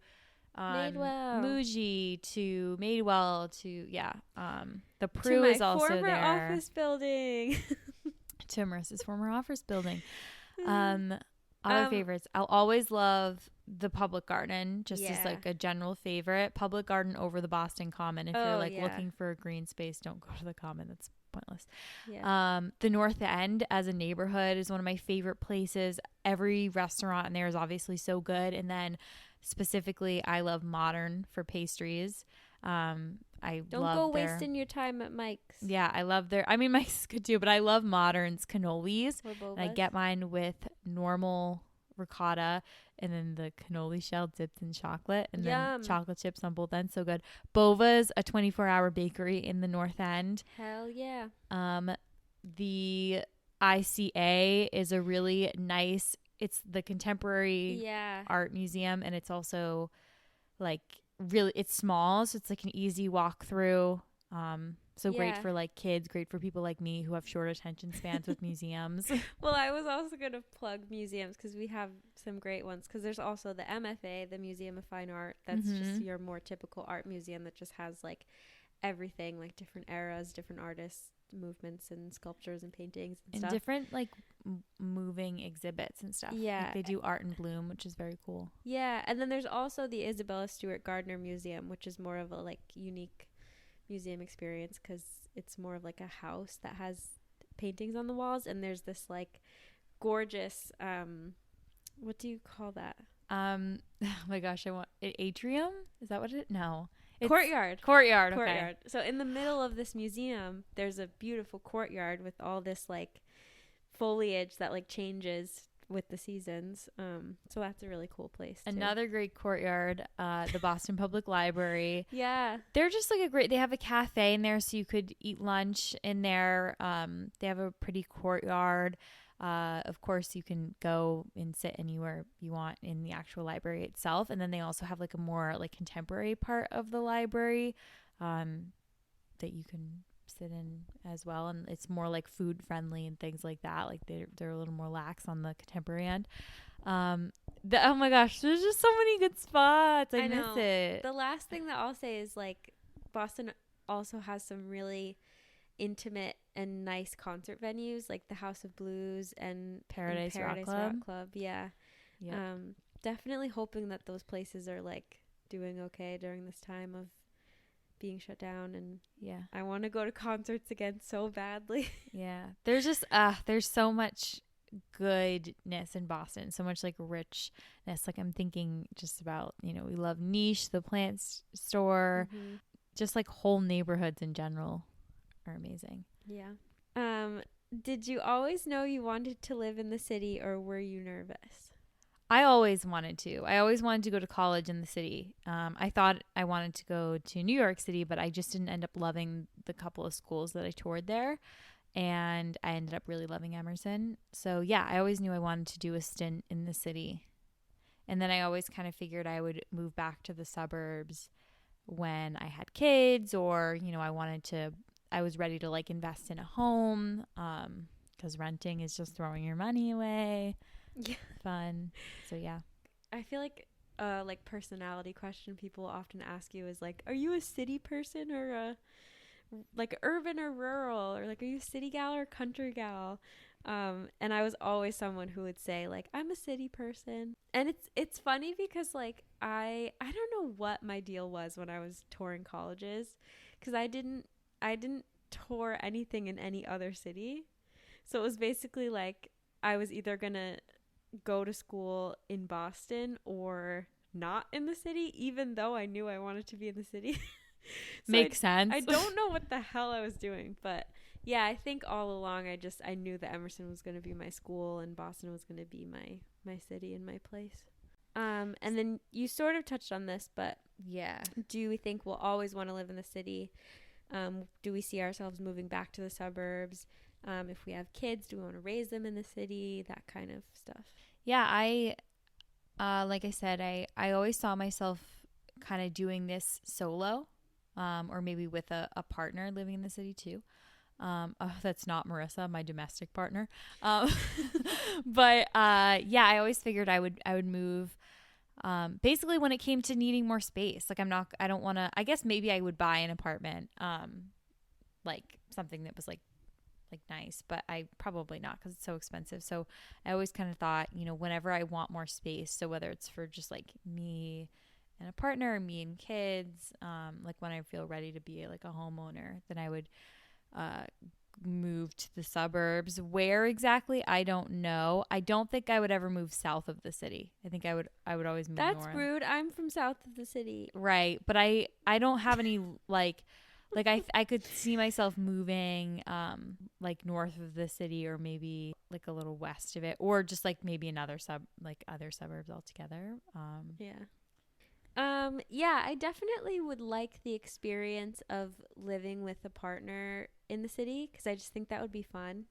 Muji to Madewell to the Prue is also there. To my former office building. To Marissa's former office building. Other favorites. I'll always love the Public Garden, just as like a general favorite. Public Garden over the Boston Common. If you're like looking for a green space, don't go to the Common. That's pointless. Yeah. The North End as a neighborhood is one of my favorite places. Every restaurant in there is obviously so good. And then specifically, I love Modern for pastries. Don't go wasting your time at Mike's. Yeah, I love Mike's good too, but I love Modern's cannolis. I get mine with normal ricotta and then the cannoli shell dipped in chocolate and then chocolate chips on both ends. So good. Bova's a 24-hour bakery in the North End. Hell yeah. The ICA is a really nice, it's the contemporary art museum, and it's also like really, it's small, so it's like an easy walk through. Great for like kids, great for people like me who have short attention spans with museums. Well, I was also going to plug museums because we have some great ones, because there's also the MFA, the Museum of Fine Art. That's just your more typical art museum that just has like everything, like different eras, different artists, movements and sculptures and paintings and stuff. Different like moving exhibits and stuff. Yeah. Like they do art in bloom, which is very cool. Yeah. And then there's also the Isabella Stewart Gardner Museum, which is more of a like unique museum experience because it's more of like a house that has paintings on the walls, and there's this like gorgeous what do you call that? Oh my gosh, I want it. Atrium? Is that what it? No. Courtyard. Okay. So in the middle of this museum, there's a beautiful courtyard with all this like foliage that like changes with the seasons. So that's a really cool place too. Another great courtyard, the Boston Public Library. Yeah. They're just like they have a cafe in there, so you could eat lunch in there. They have a pretty courtyard. Of course, you can go and sit anywhere you want in the actual library itself. And then they also have like a more like contemporary part of the library that you can interested in as well, and it's more like food friendly and things like that. Like they're a little more lax on the contemporary end. Oh my gosh, there's just so many good spots. I miss it. The last thing that I'll say is like Boston also has some really intimate and nice concert venues, like the House of Blues and Paradise Rock Club. Yeah. Yep. Definitely hoping that those places are like doing okay during this time of being shut down, and yeah, I want to go to concerts again so badly. Yeah. There's just there's so much goodness in Boston, so much like richness. Like I'm thinking just about, we love Niche, the store, just like whole neighborhoods in general are amazing. Yeah. Did you always know you wanted to live in the city, or were you nervous? I always wanted to. I always wanted to go to college in the city. I thought I wanted to go to New York City, but I just didn't end up loving the couple of schools that I toured there. And I ended up really loving Emerson. So yeah, I always knew I wanted to do a stint in the city. And then I always kind of figured I would move back to the suburbs when I had kids, or, I was ready to like invest in a home. 'Cause renting is just throwing your money away. Yeah. Fun. So yeah. I feel like personality question people often ask you is like, are you a city person or a like urban or rural, or like are you a city gal or country gal? And I was always someone who would say like I'm a city person. And it's funny because like I don't know what my deal was when I was touring colleges, because I didn't tour anything in any other city. So it was basically like I was either gonna go to school in Boston or not in the city, even though I knew I wanted to be in the city. So Makes sense. I don't know what the hell I was doing, but yeah, I think all along I knew that Emerson was going to be my school and Boston was going to be my city and my place. And then you sort of touched on this, but yeah, do we think we'll always want to live in the city? Do we see ourselves moving back to the suburbs? If we have kids, do we want to raise them in the city? That kind of stuff. Yeah, like I said, I always saw myself kind of doing this solo, or maybe with a partner living in the city too. That's not Marissa, my domestic partner. But yeah, I always figured I would move. Basically when it came to needing more space, like I don't want to, I guess maybe I would buy an apartment, like something that was like nice, but I probably not, because it's so expensive. So I always kind of thought, whenever I want more space, so whether it's for just like me and a partner, or me and kids, like when I feel ready to be like a homeowner, then I would move to the suburbs. Where exactly, I don't know. I don't think I would ever move south of the city. I think I would always move north. That's rude. I'm from south of the city. Right, but I don't have any like I could see myself moving like north of the city, or maybe like a little west of it, or just like maybe another other suburbs altogether. Yeah, I definitely would like the experience of living with a partner in the city, because I just think that would be fun,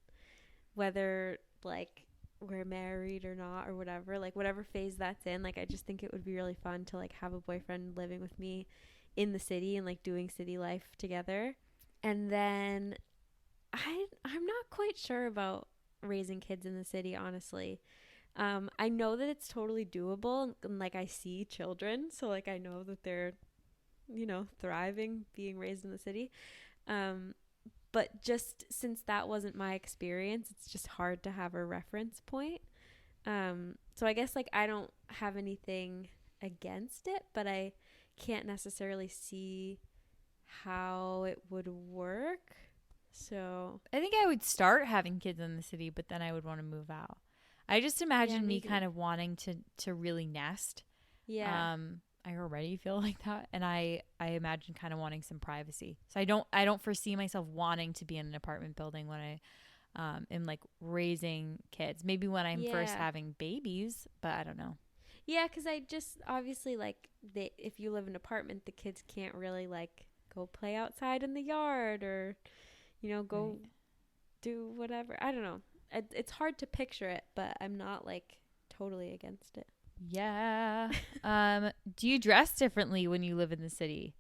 whether like we're married or not, or whatever, like whatever phase that's in. Like I just think it would be really fun to like have a boyfriend living with me in the city and like doing city life together. And then I'm not quite sure about raising kids in the city, honestly. I know that it's totally doable, and like I see children, so like I know that they're thriving being raised in the city. But just since that wasn't my experience, it's just hard to have a reference point. So I guess like I don't have anything against it, but I can't necessarily see how it would work. So I think I would start having kids in the city, but then I would want to move out. I just imagine me kind of wanting to really nest. Yeah. I already feel like that, and I imagine kind of wanting some privacy. So I don't foresee myself wanting to be in an apartment building when I am like raising kids. Maybe when I'm first having babies, but I don't know. Yeah, because I just obviously like if you live in an apartment, the kids can't really like go play outside in the yard, or go do whatever. I don't know. It's hard to picture it, but I'm not like totally against it. Yeah. Do you dress differently when you live in the city?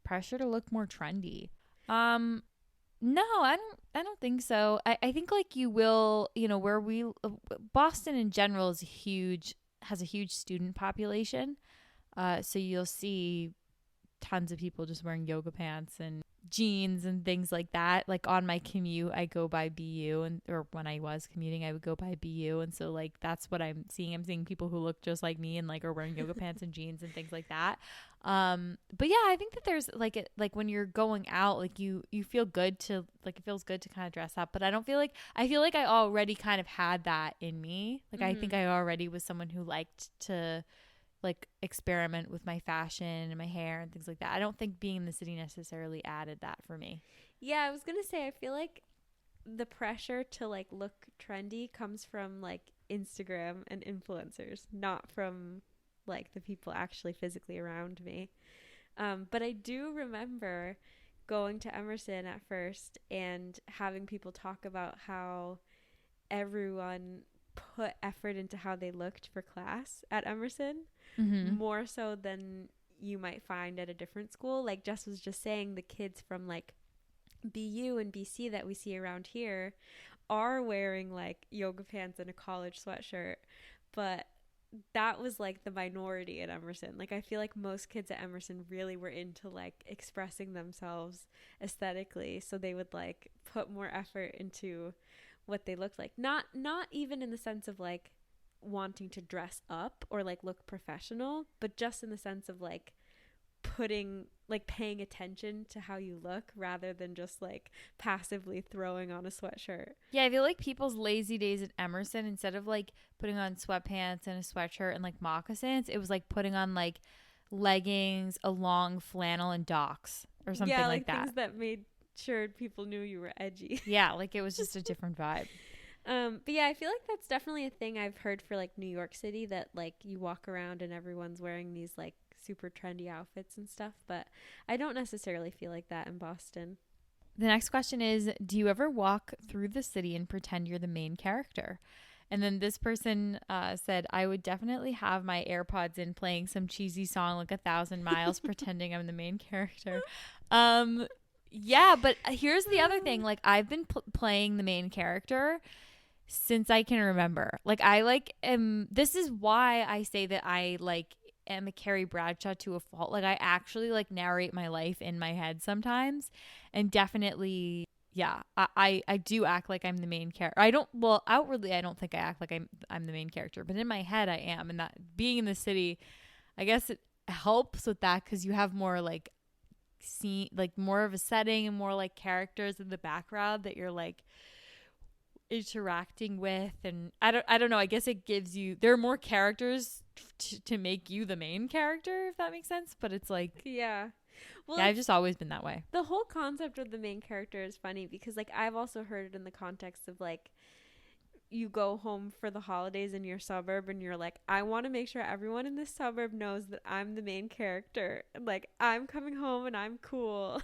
Pressure to look more trendy. No, I don't think so. I think like you will, where Boston in general has a huge student population. So you'll see tons of people just wearing yoga pants and jeans and things like that. Like on my commute, I go by BU, or when I was commuting, I would go by BU, and so like that's what I'm seeing. I'm seeing people who look just like me and like are wearing yoga pants and jeans and things like that. But yeah, I think that there's like when you're going out, like you feel good to like it feels good to kind of dress up. But I feel like I already kind of had that in me. Like I think I already was someone who liked to like experiment with my fashion and my hair and things like that. I don't think being in the city necessarily added that for me. Yeah, I was going to say, I feel like the pressure to like look trendy comes from like Instagram and influencers, not from like the people actually physically around me. But I do remember going to Emerson at first and having people talk about how everyone put effort into how they looked for class at Emerson, more so than you might find at a different school. Like Jess was just saying, the kids from like BU and BC that we see around here are wearing like yoga pants and a college sweatshirt, but that was like the minority at Emerson. Like I feel like most kids at Emerson really were into like expressing themselves aesthetically, so they would like put more effort into what they looked like. Not even in the sense of like wanting to dress up or like look professional, but just in the sense of like paying attention to how you look rather than just like passively throwing on a sweatshirt. Yeah, I feel like people's lazy days at Emerson, instead of like putting on sweatpants and a sweatshirt and like moccasins, it was like putting on like leggings, a long flannel, and Docs or something like that. Things that made sure people knew you were edgy. Yeah, like it was just a different vibe. But yeah, I feel like that's definitely a thing I've heard for like New York City, that like you walk around and everyone's wearing these like super trendy outfits and stuff, but I don't necessarily feel like that in Boston. The next question is, do you ever walk through the city and pretend you're the main character? And then this person said, I would definitely have my AirPods in playing some cheesy song like 1,000 Miles pretending I'm the main character. Yeah, but here's the other thing. Like I've been playing the main character since I can remember. Like I like this is why I say that I like am a Carrie Bradshaw to a fault. Like I actually like narrate my life in my head sometimes, and definitely yeah, I do act like I'm the main character. Outwardly I don't think I act like I'm the main character, but in my head I am. And that being in the city, I guess it helps with that because you have more like more of a setting and more like characters in the background that you're like interacting with. And I don't know, I guess it gives you, there are more characters to make you the main character, if that makes sense. But it's like, yeah, well, yeah, I've just always been that way. The whole concept of the main character is funny because like I've also heard it in the context of like you go home for the holidays in your suburb and you're like, I want to make sure everyone in this suburb knows that I'm the main character. Like I'm coming home and I'm cool.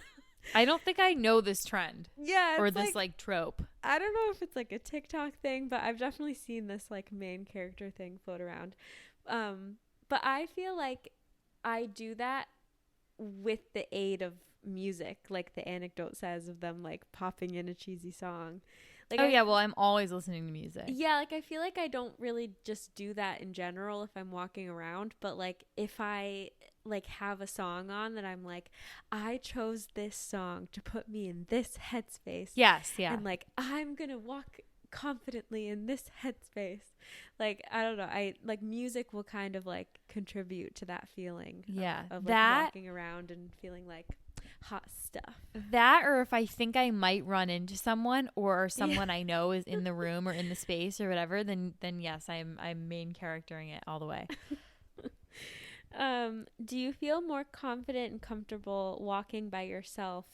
I don't think I know this trend. Yeah. Or this like trope. I don't know if it's like a TikTok thing, but I've definitely seen this like main character thing float around. But I feel like I do that with the aid of music, like the anecdote says, of them like popping in a cheesy song. Like well, I'm always listening to music. Yeah, like I feel like I don't really just do that in general if I'm walking around, but like if I like have a song on that I'm like, I chose this song to put me in this headspace. Yes, yeah. And like I'm gonna walk confidently in this headspace. Like I don't know, I like music will kind of like contribute to that feeling. Yeah, of like walking around and feeling like hot stuff. That, or if I think I might run into someone, or someone I know is in the room or in the space or whatever, then yes, I'm main charactering it all the way. Do you feel more confident and comfortable walking by yourself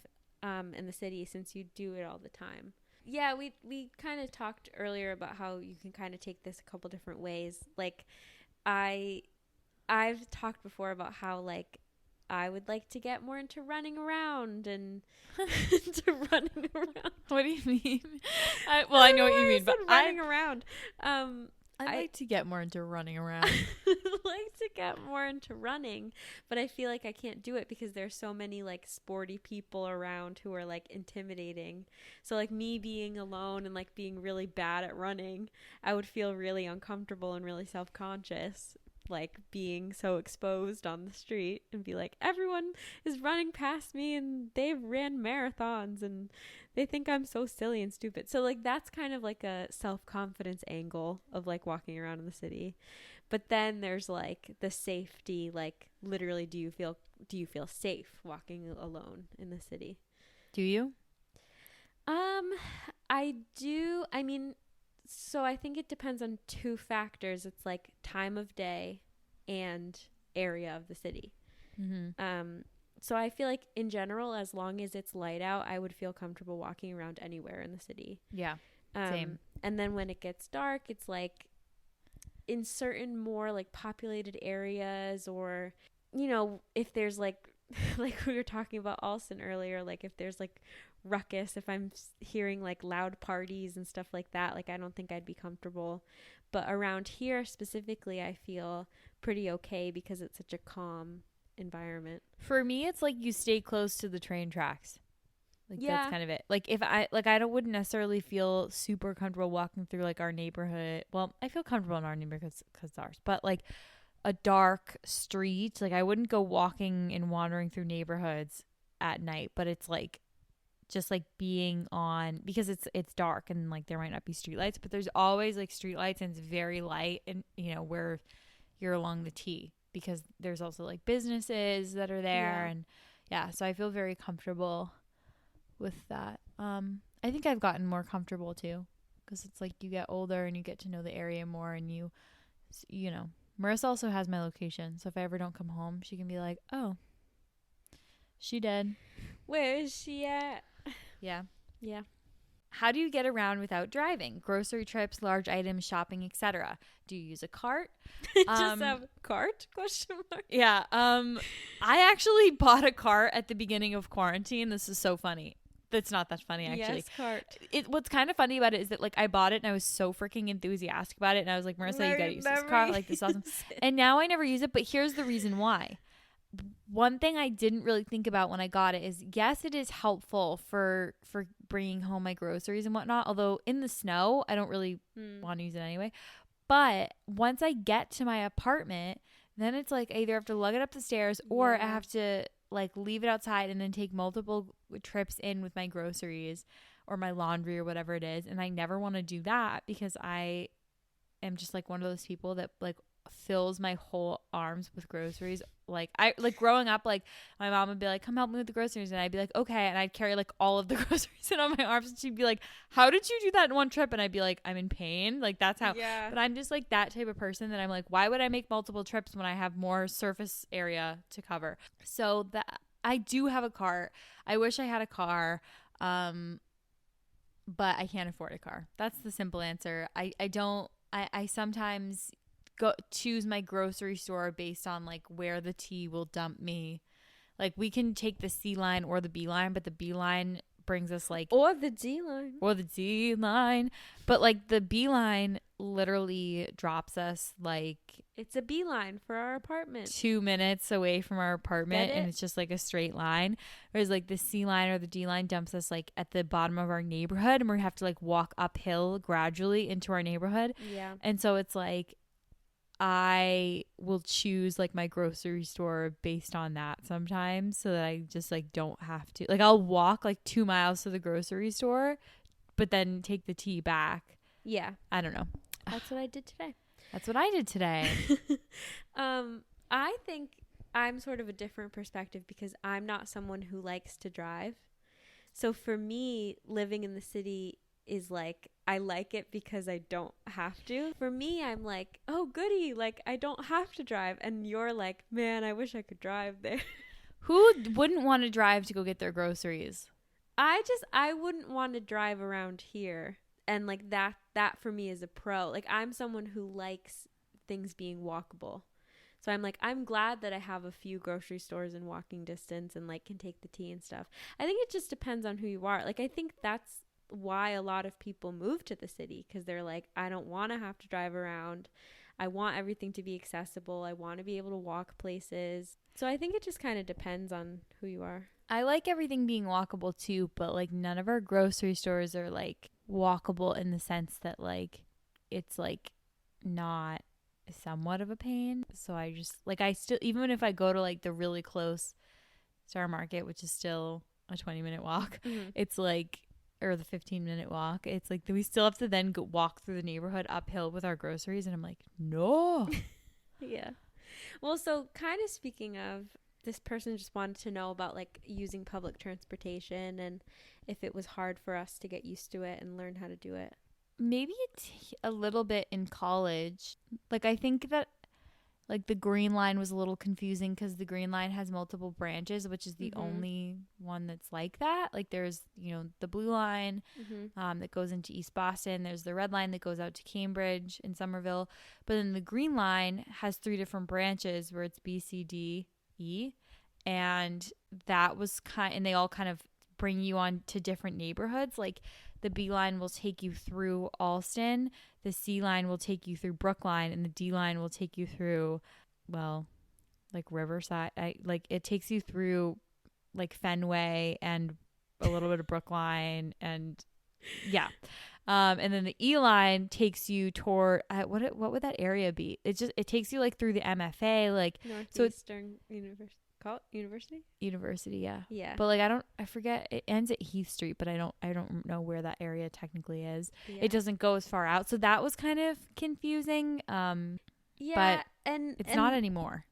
in the city, since you do it all the time? Yeah, we kind of talked earlier about how you can kind of take this a couple different ways. Like I've talked before about how like I would like to get more into running around and into running around. What do you mean? I know what you mean, but running around. I like to get more into running around. like to get more into running, but I feel like I can't do it because there's so many like sporty people around who are like intimidating. So like me being alone and like being really bad at running, I would feel really uncomfortable and really self-conscious, like being so exposed on the street and be like, everyone is running past me and they've ran marathons and they think I'm so silly and stupid. So like that's kind of like a self-confidence angle of like walking around in the city. But then there's like the safety, like literally do you feel safe walking alone in the city? Do you? I do. I mean, so I think it depends on two factors. It's like time of day and area of the city. Mm-hmm. So I feel like in general, as long as it's light out, I would feel comfortable walking around anywhere in the city. Yeah. Same. And then when it gets dark, it's like in certain more like populated areas, or, you know, if there's like, like we were talking about Alston earlier, like if there's like ruckus, if I'm hearing like loud parties and stuff like that, like I don't think I'd be comfortable. But around here specifically, I feel pretty okay because it's such a calm environment. For me, it's like you stay close to the train tracks. Like Yeah. that's kind of it. Like if I wouldn't necessarily feel super comfortable walking through like our neighborhood. Well, I feel comfortable in our neighborhood because it's ours. But like a dark street, like I wouldn't go walking and wandering through neighborhoods at night. But it's like just like being on, because it's dark and like there might not be streetlights, but there's always like streetlights and it's very light, and you know where you're along the T, because there's also like businesses that are there. Yeah. And yeah, so I feel very comfortable with that. I think I've gotten more comfortable too, because it's like you get older and you get to know the area more, and you know, Marissa also has my location, so if I ever don't come home, she can be like, oh, she did. Where is she at? Yeah. Yeah. How do you get around without driving? Grocery trips, large items, shopping, etc. Do you use a cart? Just have cart? Question mark. Yeah. I actually bought a cart at the beginning of quarantine. This is so funny. That's not that funny, actually. Yes, cart. What's kind of funny about it is that like I bought it and I was so freaking enthusiastic about it, and I was like, Marissa, you gotta use this cart. Like, this is awesome. And now I never use it, but here's the reason why. One thing I didn't really think about when I got it is, yes, it is helpful for bringing home my groceries and whatnot. Although in the snow, I don't really want to use it anyway. But once I get to my apartment, then it's like I either have to lug it up the stairs, or I have to like leave it outside and then take multiple trips in with my groceries or my laundry or whatever it is. And I never want to do that, because I am just like one of those people that like fills my whole arms with groceries. Like I like growing up, like my mom would be like, come help me with the groceries, and I'd be like, okay, and I'd carry like all of the groceries in on my arms, and she'd be like, how did you do that in one trip? And I'd be like, I'm in pain. Like that's how. Yeah. But I'm just like that type of person that I'm like, why would I make multiple trips when I have more surface area to cover? So that I do have a cart. I wish I had a car, but I can't afford a car. That's the simple answer. I sometimes choose my grocery store based on like where the T will dump me. Like we can take the C line or the B line, but the B line brings us like, or the D line, but like the B line literally drops us like it's a beeline for our apartment, 2 minutes away from our apartment, and it's just like a straight line. Whereas like the C line or the D line dumps us like at the bottom of our neighborhood, and we have to like walk uphill gradually into our neighborhood. Yeah. And so it's like I will choose like my grocery store based on that sometimes, so that I just like don't have to, like I'll walk like 2 miles to the grocery store, but then take the T back. Yeah. I don't know. That's what I did today. That's what I did today. I think I'm sort of a different perspective because I'm not someone who likes to drive. So for me, living in the city is like, I like it because I don't have to. For me, I'm like, oh, goody, like I don't have to drive. And you're like, man, I wish I could drive there. Who wouldn't want to drive to go get their groceries? I wouldn't want to drive around here. And like that for me is a pro. Like I'm someone who likes things being walkable. So I'm like, I'm glad that I have a few grocery stores in walking distance and like can take the T and stuff. I think it just depends on who you are. Like I think that's why a lot of people move to the city, because they're like, I don't want to have to drive around. I want everything to be accessible. I want to be able to walk places. So I think it just kind of depends on who you are. I like everything being walkable too, but like none of our grocery stores are like walkable in the sense that like it's like not somewhat of a pain. So I just like, I still, even if I go to like the really close Star Market, which is still a 20-minute walk, it's like, or the 15-minute walk, it's like we still have to then go walk through the neighborhood uphill with our groceries, and I'm like, no. Yeah. Well, so kind of speaking of, this person just wanted to know about like using public transportation and if it was hard for us to get used to it and learn how to do it. Maybe a little bit in college. Like I think that like the Green Line was a little confusing because the Green Line has multiple branches, which is the only one that's like that. Like there's, you know, the Blue Line that goes into East Boston. There's the Red Line that goes out to Cambridge and Somerville. But then the Green Line has 3 different branches where it's B, C, D, E. And that was and they all kind of bring you on to different neighborhoods. Like the B line will take you through Alston, the C line will take you through Brookline, and the D line will take you through, well, like Riverside. Like it takes you through like Fenway and a little bit of Brookline, and yeah. And then the E line takes you toward what would that area be? It takes you like through the MFA, like Northeastern University, yeah. But like I forget, it ends at Heath Street, but I don't know where that area technically is. Yeah. It doesn't go as far out, so that was kind of confusing. But it's not anymore.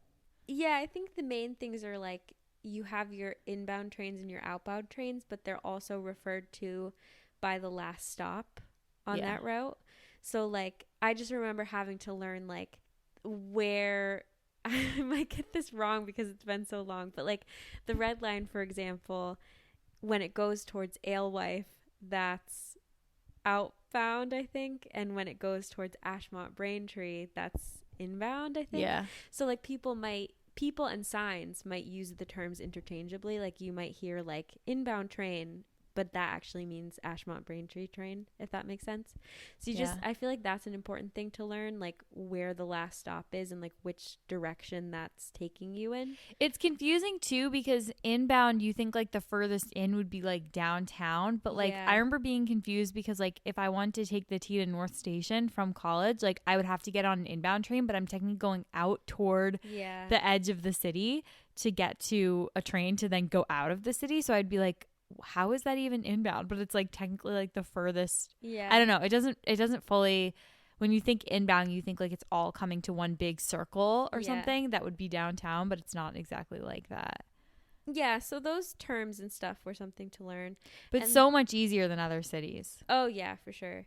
Yeah, I think the main things are like you have your inbound trains and your outbound trains, but they're also referred to by the last stop on that route. So like I just remember having to learn like where I might get this wrong because it's been so long, but like the Red Line, for example, when it goes towards Alewife, that's outbound, I think, and when it goes towards Ashmont Braintree, that's inbound, I think. Yeah. So like people and signs might use the terms interchangeably. Like you might hear like inbound train, but that actually means Ashmont Braintree train, if that makes sense. So I feel like that's an important thing to learn, like where the last stop is and like which direction that's taking you in. It's confusing too because inbound, you think like the furthest in would be like downtown, but like I remember being confused because like if I wanted to take the T to North Station from college, like I would have to get on an inbound train, but I'm technically going out toward the edge of the city to get to a train to then go out of the city. So I'd be like, how is that even inbound? But it's like technically like the furthest. I don't know, it doesn't fully, when you think inbound you think like it's all coming to one big circle or something that would be downtown, but it's not exactly like that. So those terms and stuff were something to learn, but so much easier than other cities. Oh yeah, for sure.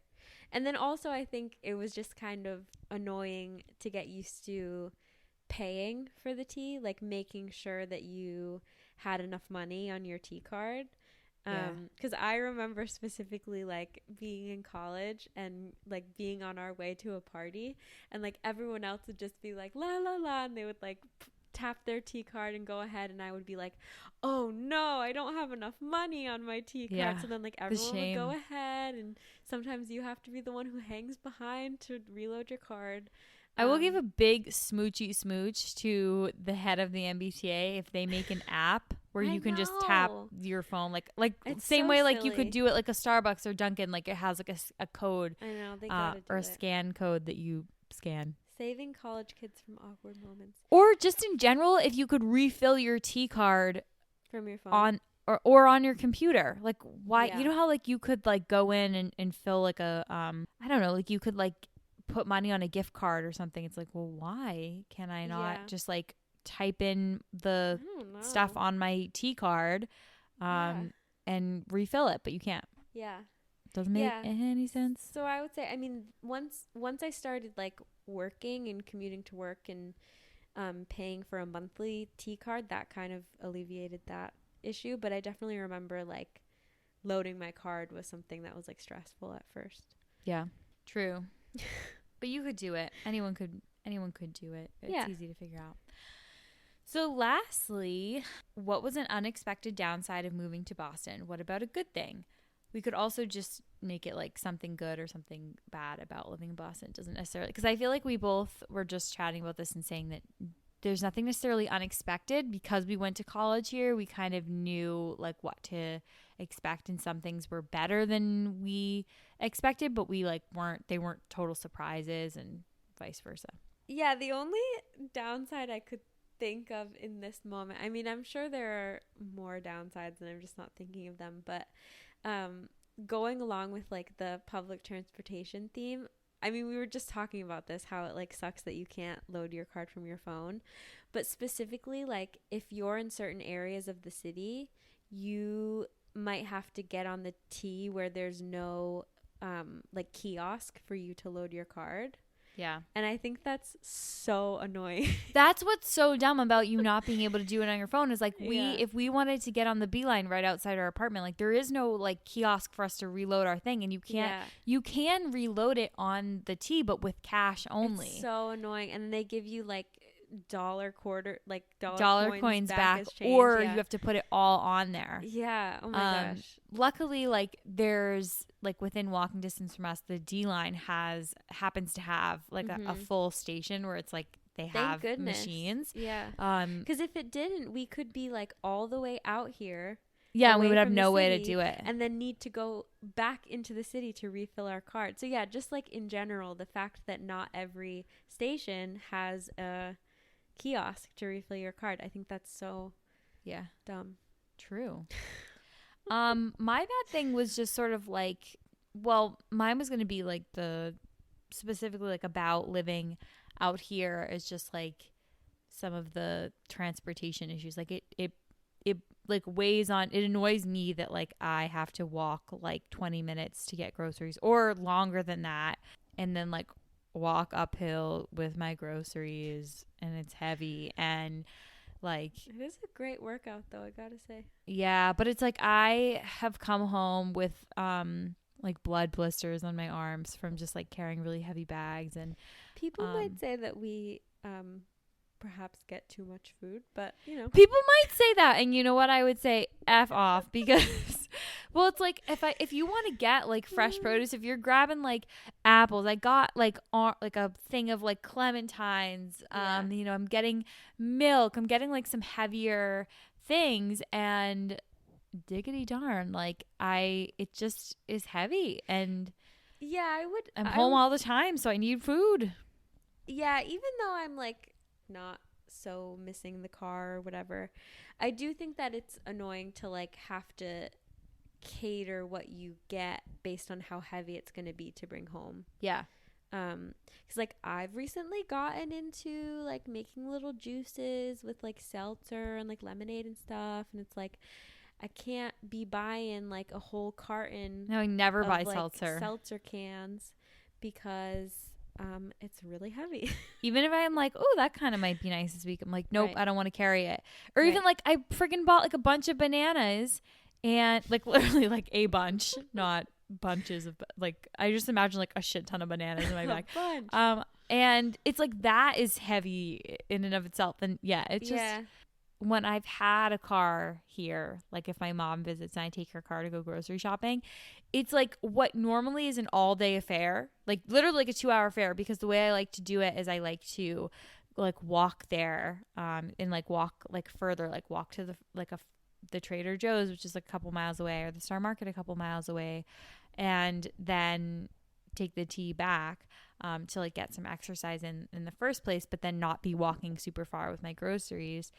And then also I think it was just kind of annoying to get used to paying for the tea, like making sure that you had enough money on your tea card. Because I remember specifically like being in college and like being on our way to a party and like everyone else would just be like la la la, and they would like tap their tea card and go ahead, and I would be like, oh no, I don't have enough money on my tea card. So then like everyone would go ahead, and sometimes you have to be the one who hangs behind to reload your card. I will give a big smoochy smooch to the head of the MBTA if they make an app where you can just tap your phone, like it's same so way like silly. You could do it like a Starbucks or Dunkin', like it has like a code. I know, they gotta do or a scan code that you scan. Saving college kids from awkward moments. Or just in general, if you could refill your tea card from your phone or on your computer, like why you know how like you could like go in and fill like a I don't know, like you could like put money on a gift card or something. It's like, well, why can I not just like type in the stuff on my tea card and refill it? But you can't. Doesn't make any sense. So I would say, I mean, once I started like working and commuting to work and paying for a monthly tea card, that kind of alleviated that issue. But I definitely remember like loading my card was something that was like stressful at first. Yeah, true. But you could do it. Anyone could do it. It's easy to figure out. So lastly, what was an unexpected downside of moving to Boston? What about a good thing? we could also just make it like something good or something bad about living in Boston. It doesn't necessarily, because I feel like we both were just chatting about this and saying that there's nothing necessarily unexpected because we went to college here. We kind of knew like what to expect, and some things were better than we expected, but we like they weren't total surprises, and vice versa. Yeah, the only downside I could think of in this moment, I mean, I'm sure there are more downsides and I'm just not thinking of them, but going along with like the public transportation theme, I mean, we were just talking about this, how it like sucks that you can't load your card from your phone, but specifically like if you're in certain areas of the city, you might have to get on the T where there's no like kiosk for you to load your card. Yeah. And I think that's so annoying. That's what's so dumb about you not being able to do it on your phone is like Yeah. if we wanted to get on the Beeline right outside our apartment, like there is no like kiosk for us to reload our thing, and you can reload it on the T, but with cash only. It's so annoying. And they give you like dollar coins back as change. or Yeah. you have to put it all on there. Yeah. Oh my gosh. Luckily, like there's like within walking distance from us, the D line happens to have like a full station where it's like they have machines. Yeah. Because if it didn't, we could be like all the way out here. Yeah, we would have no way to do it. And then need to go back into the city to refill our card. So yeah, just like in general, the fact that not every station has a kiosk to refill your card, I think that's so dumb. True. My bad thing was just sort of like, well, mine was going to be like specifically like about living out here is just like some of the transportation issues. Like it like weighs on, it annoys me that like I have to walk like 20 minutes to get groceries or longer than that, and then like walk uphill with my groceries, and it's heavy, and like it is a great workout though, I gotta say. Yeah, but it's like I have come home with like blood blisters on my arms from just like carrying really heavy bags, and people might say that we perhaps get too much food, but you know, people might say that, and you know what, I would say F off, because well, it's like if you want to get like fresh produce, if you're grabbing like apples, I got like a thing of like clementines, you know, I'm getting milk, I'm getting like some heavier things, and diggity darn, like it just is heavy, and yeah, I'm home all the time, so I need food. Yeah, even though I'm like not so missing the car or whatever, I do think that it's annoying to like have to cater what you get based on how heavy it's going to be to bring home. Yeah. Because like I've recently gotten into like making little juices with like seltzer and like lemonade and stuff, and it's like I can't be buying like a whole carton. No, I never buy like seltzer cans because it's really heavy. Even if I'm like, oh, that kind of might be nice this week, I'm like, nope, Right. I don't want to carry it. Or even like I friggin' bought like a bunch of bananas, and like literally like a bunch, not bunches of, like I just imagine like a shit ton of bananas in my bag. Bunch. And it's like that is heavy in and of itself. And yeah, it's just when I've had a car here, like if my mom visits and I take her car to go grocery shopping, it's like what normally is an all day affair, like literally like a 2-hour affair, because the way I like to do it is I like to like walk there, and like walk like further, like walk to the Trader Joe's, which is like a couple miles away, or the Star Market a couple miles away, and then take the T back to like get some exercise in the first place, but then not be walking super far with my groceries.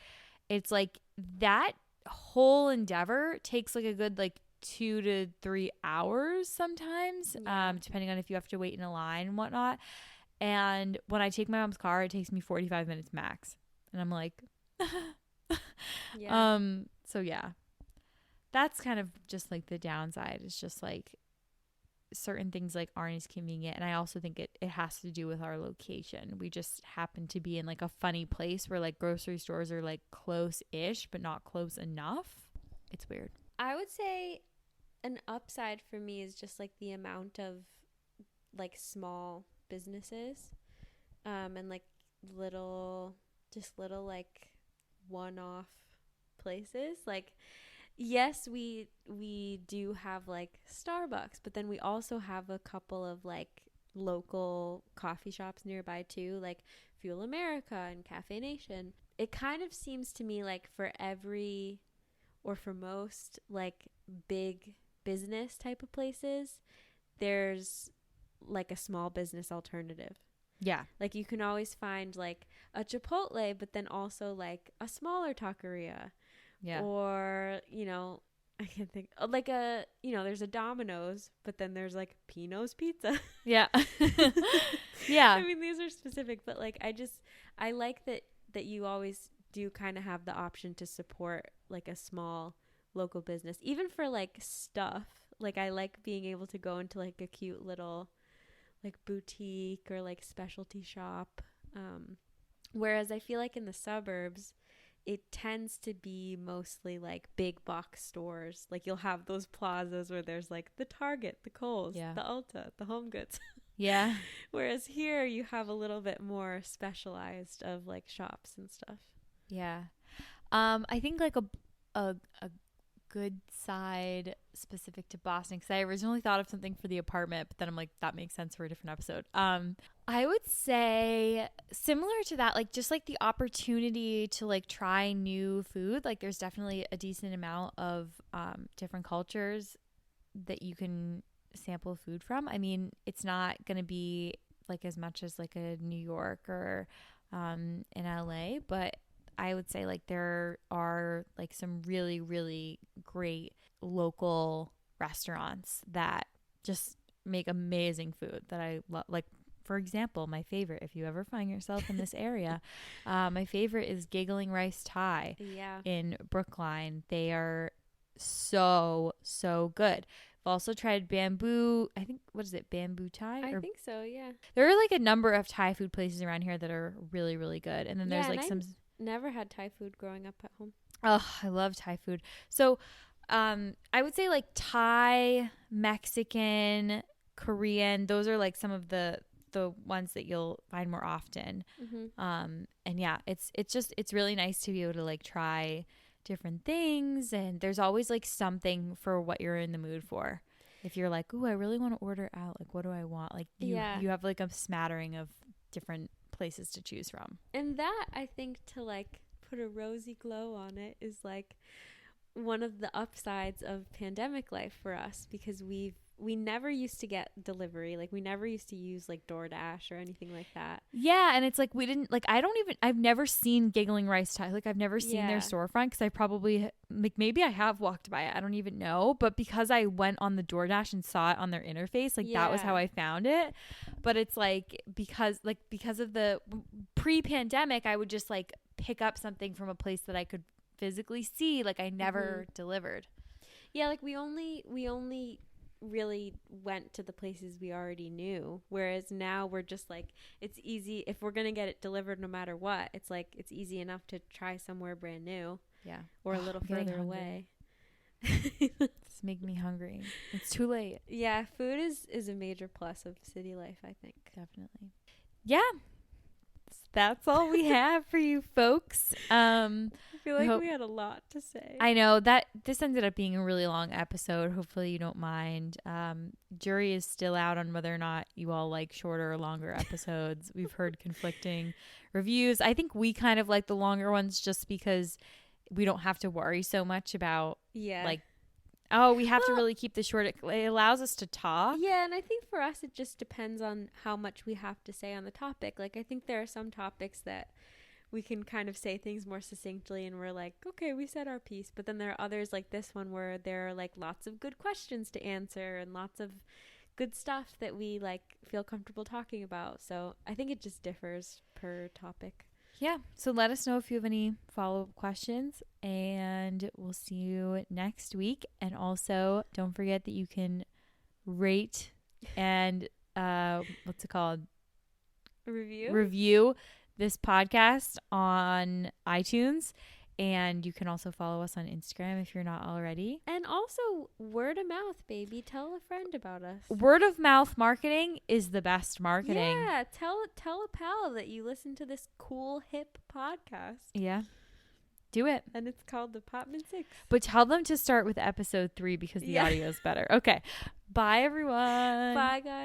It's like that whole endeavor takes like a good like 2 to 3 hours sometimes, depending on if you have to wait in a line and whatnot. And when I take my mom's car, it takes me 45 minutes max, and I'm like so yeah, that's kind of just like the downside. It's just like certain things like aren't as convenient, and I also think it has to do with our location. We just happen to be in like a funny place where like grocery stores are like close-ish but not close enough. It's weird. I would say an upside for me is just like the amount of like small businesses and like little like one-off places. Like, yes, we do have like Starbucks, but then we also have a couple of like local coffee shops nearby too, like Fuel America and Cafe Nation. It kind of seems to me like for every or for most like big business type of places, there's like a small business alternative. Yeah. Like you can always find like a Chipotle, but then also like a smaller taqueria. Yeah. Or, you know, I can't think like there's a Domino's, but then there's like Pino's Pizza. Yeah. Yeah. I mean, these are specific, but like I like that you always do kind of have the option to support like a small local business, even for like stuff. Like I like being able to go into like a cute little like boutique or like specialty shop. Whereas I feel like in the suburbs, it tends to be mostly like big box stores. Like you'll have those plazas where there's like the Target, the Kohl's, the Ulta, the Home Goods. Yeah. Whereas here you have a little bit more specialized of like shops and stuff. Yeah. I think like a good side specific to Boston, because I originally thought of something for the apartment, but then I'm like, that makes sense for a different episode. I would say similar to that, like just like the opportunity to like try new food. Like there's definitely a decent amount of different cultures that you can sample food from. I mean, it's not going to be like as much as like a New York or in LA, but I would say like there are like some really, really great local restaurants that just make amazing food that I love. Like, for example, my favorite, if you ever find yourself in this area, my favorite is Giggling Rice Thai in Brookline. They are so, so good. I've also tried Bamboo. I think, what is it? Bamboo Thai? I think so, yeah. There are like a number of Thai food places around here that are really, really good. And then there's like some... Never had Thai food growing up at home. Oh, I love Thai food. So I would say like Thai, Mexican, Korean, those are like some of the ones that you'll find more often. And yeah, it's really nice to be able to like try different things, and there's always like something for what you're in the mood for. If you're like, ooh, I really want to order out, like what do I want? Like you have like a smattering of different places to choose from. And that, I think, to like put a rosy glow on it is like one of the upsides of pandemic life for us, because we never used to get delivery. Like we never used to use like DoorDash or anything like that. Yeah. And it's like, we didn't like, I've never seen Giggling Rice Thai. Like I've never seen their storefront, because I probably like, maybe I have walked by it. I don't even know. But because I went on the DoorDash and saw it on their interface, like that was how I found it. But it's like, because of the pre-pandemic, I would just like pick up something from a place that I could physically see. Like I never delivered. Yeah. Like we only really went to the places we already knew, whereas now we're just like, it's easy if we're gonna get it delivered no matter what. It's like it's easy enough to try somewhere brand new, or a little further away. It's making me hungry. It's too late. Yeah, food is a major plus of city life, I think. Definitely. Yeah, that's all we have for you folks. I feel like we had a lot to say. I know that this ended up being a really long episode. Hopefully you don't mind. Jury is still out on whether or not you all like shorter or longer episodes. We've heard conflicting reviews. I think we kind of like the longer ones just because we don't have to worry so much about like, oh, we have to really keep this short. It allows us to talk. Yeah, and I think for us it just depends on how much we have to say on the topic. Like I think there are some topics that we can kind of say things more succinctly and we're like, okay, we said our piece. But then there are others like this one where there are like lots of good questions to answer and lots of good stuff that we like feel comfortable talking about. So I think it just differs per topic. Yeah. So let us know if you have any follow-up questions, and we'll see you next week. And also don't forget that you can rate and what's it called? Review this podcast on iTunes, and you can also follow us on Instagram if you're not already. And also word of mouth, baby. Tell a friend about us. Word of mouth marketing is the best marketing. Yeah, tell a pal that you listen to this cool hip podcast. Yeah. Do it. And it's called Department 6. But tell them to start with episode 3 because the Yeah. audio is better. Okay. Bye, everyone. Bye, guys.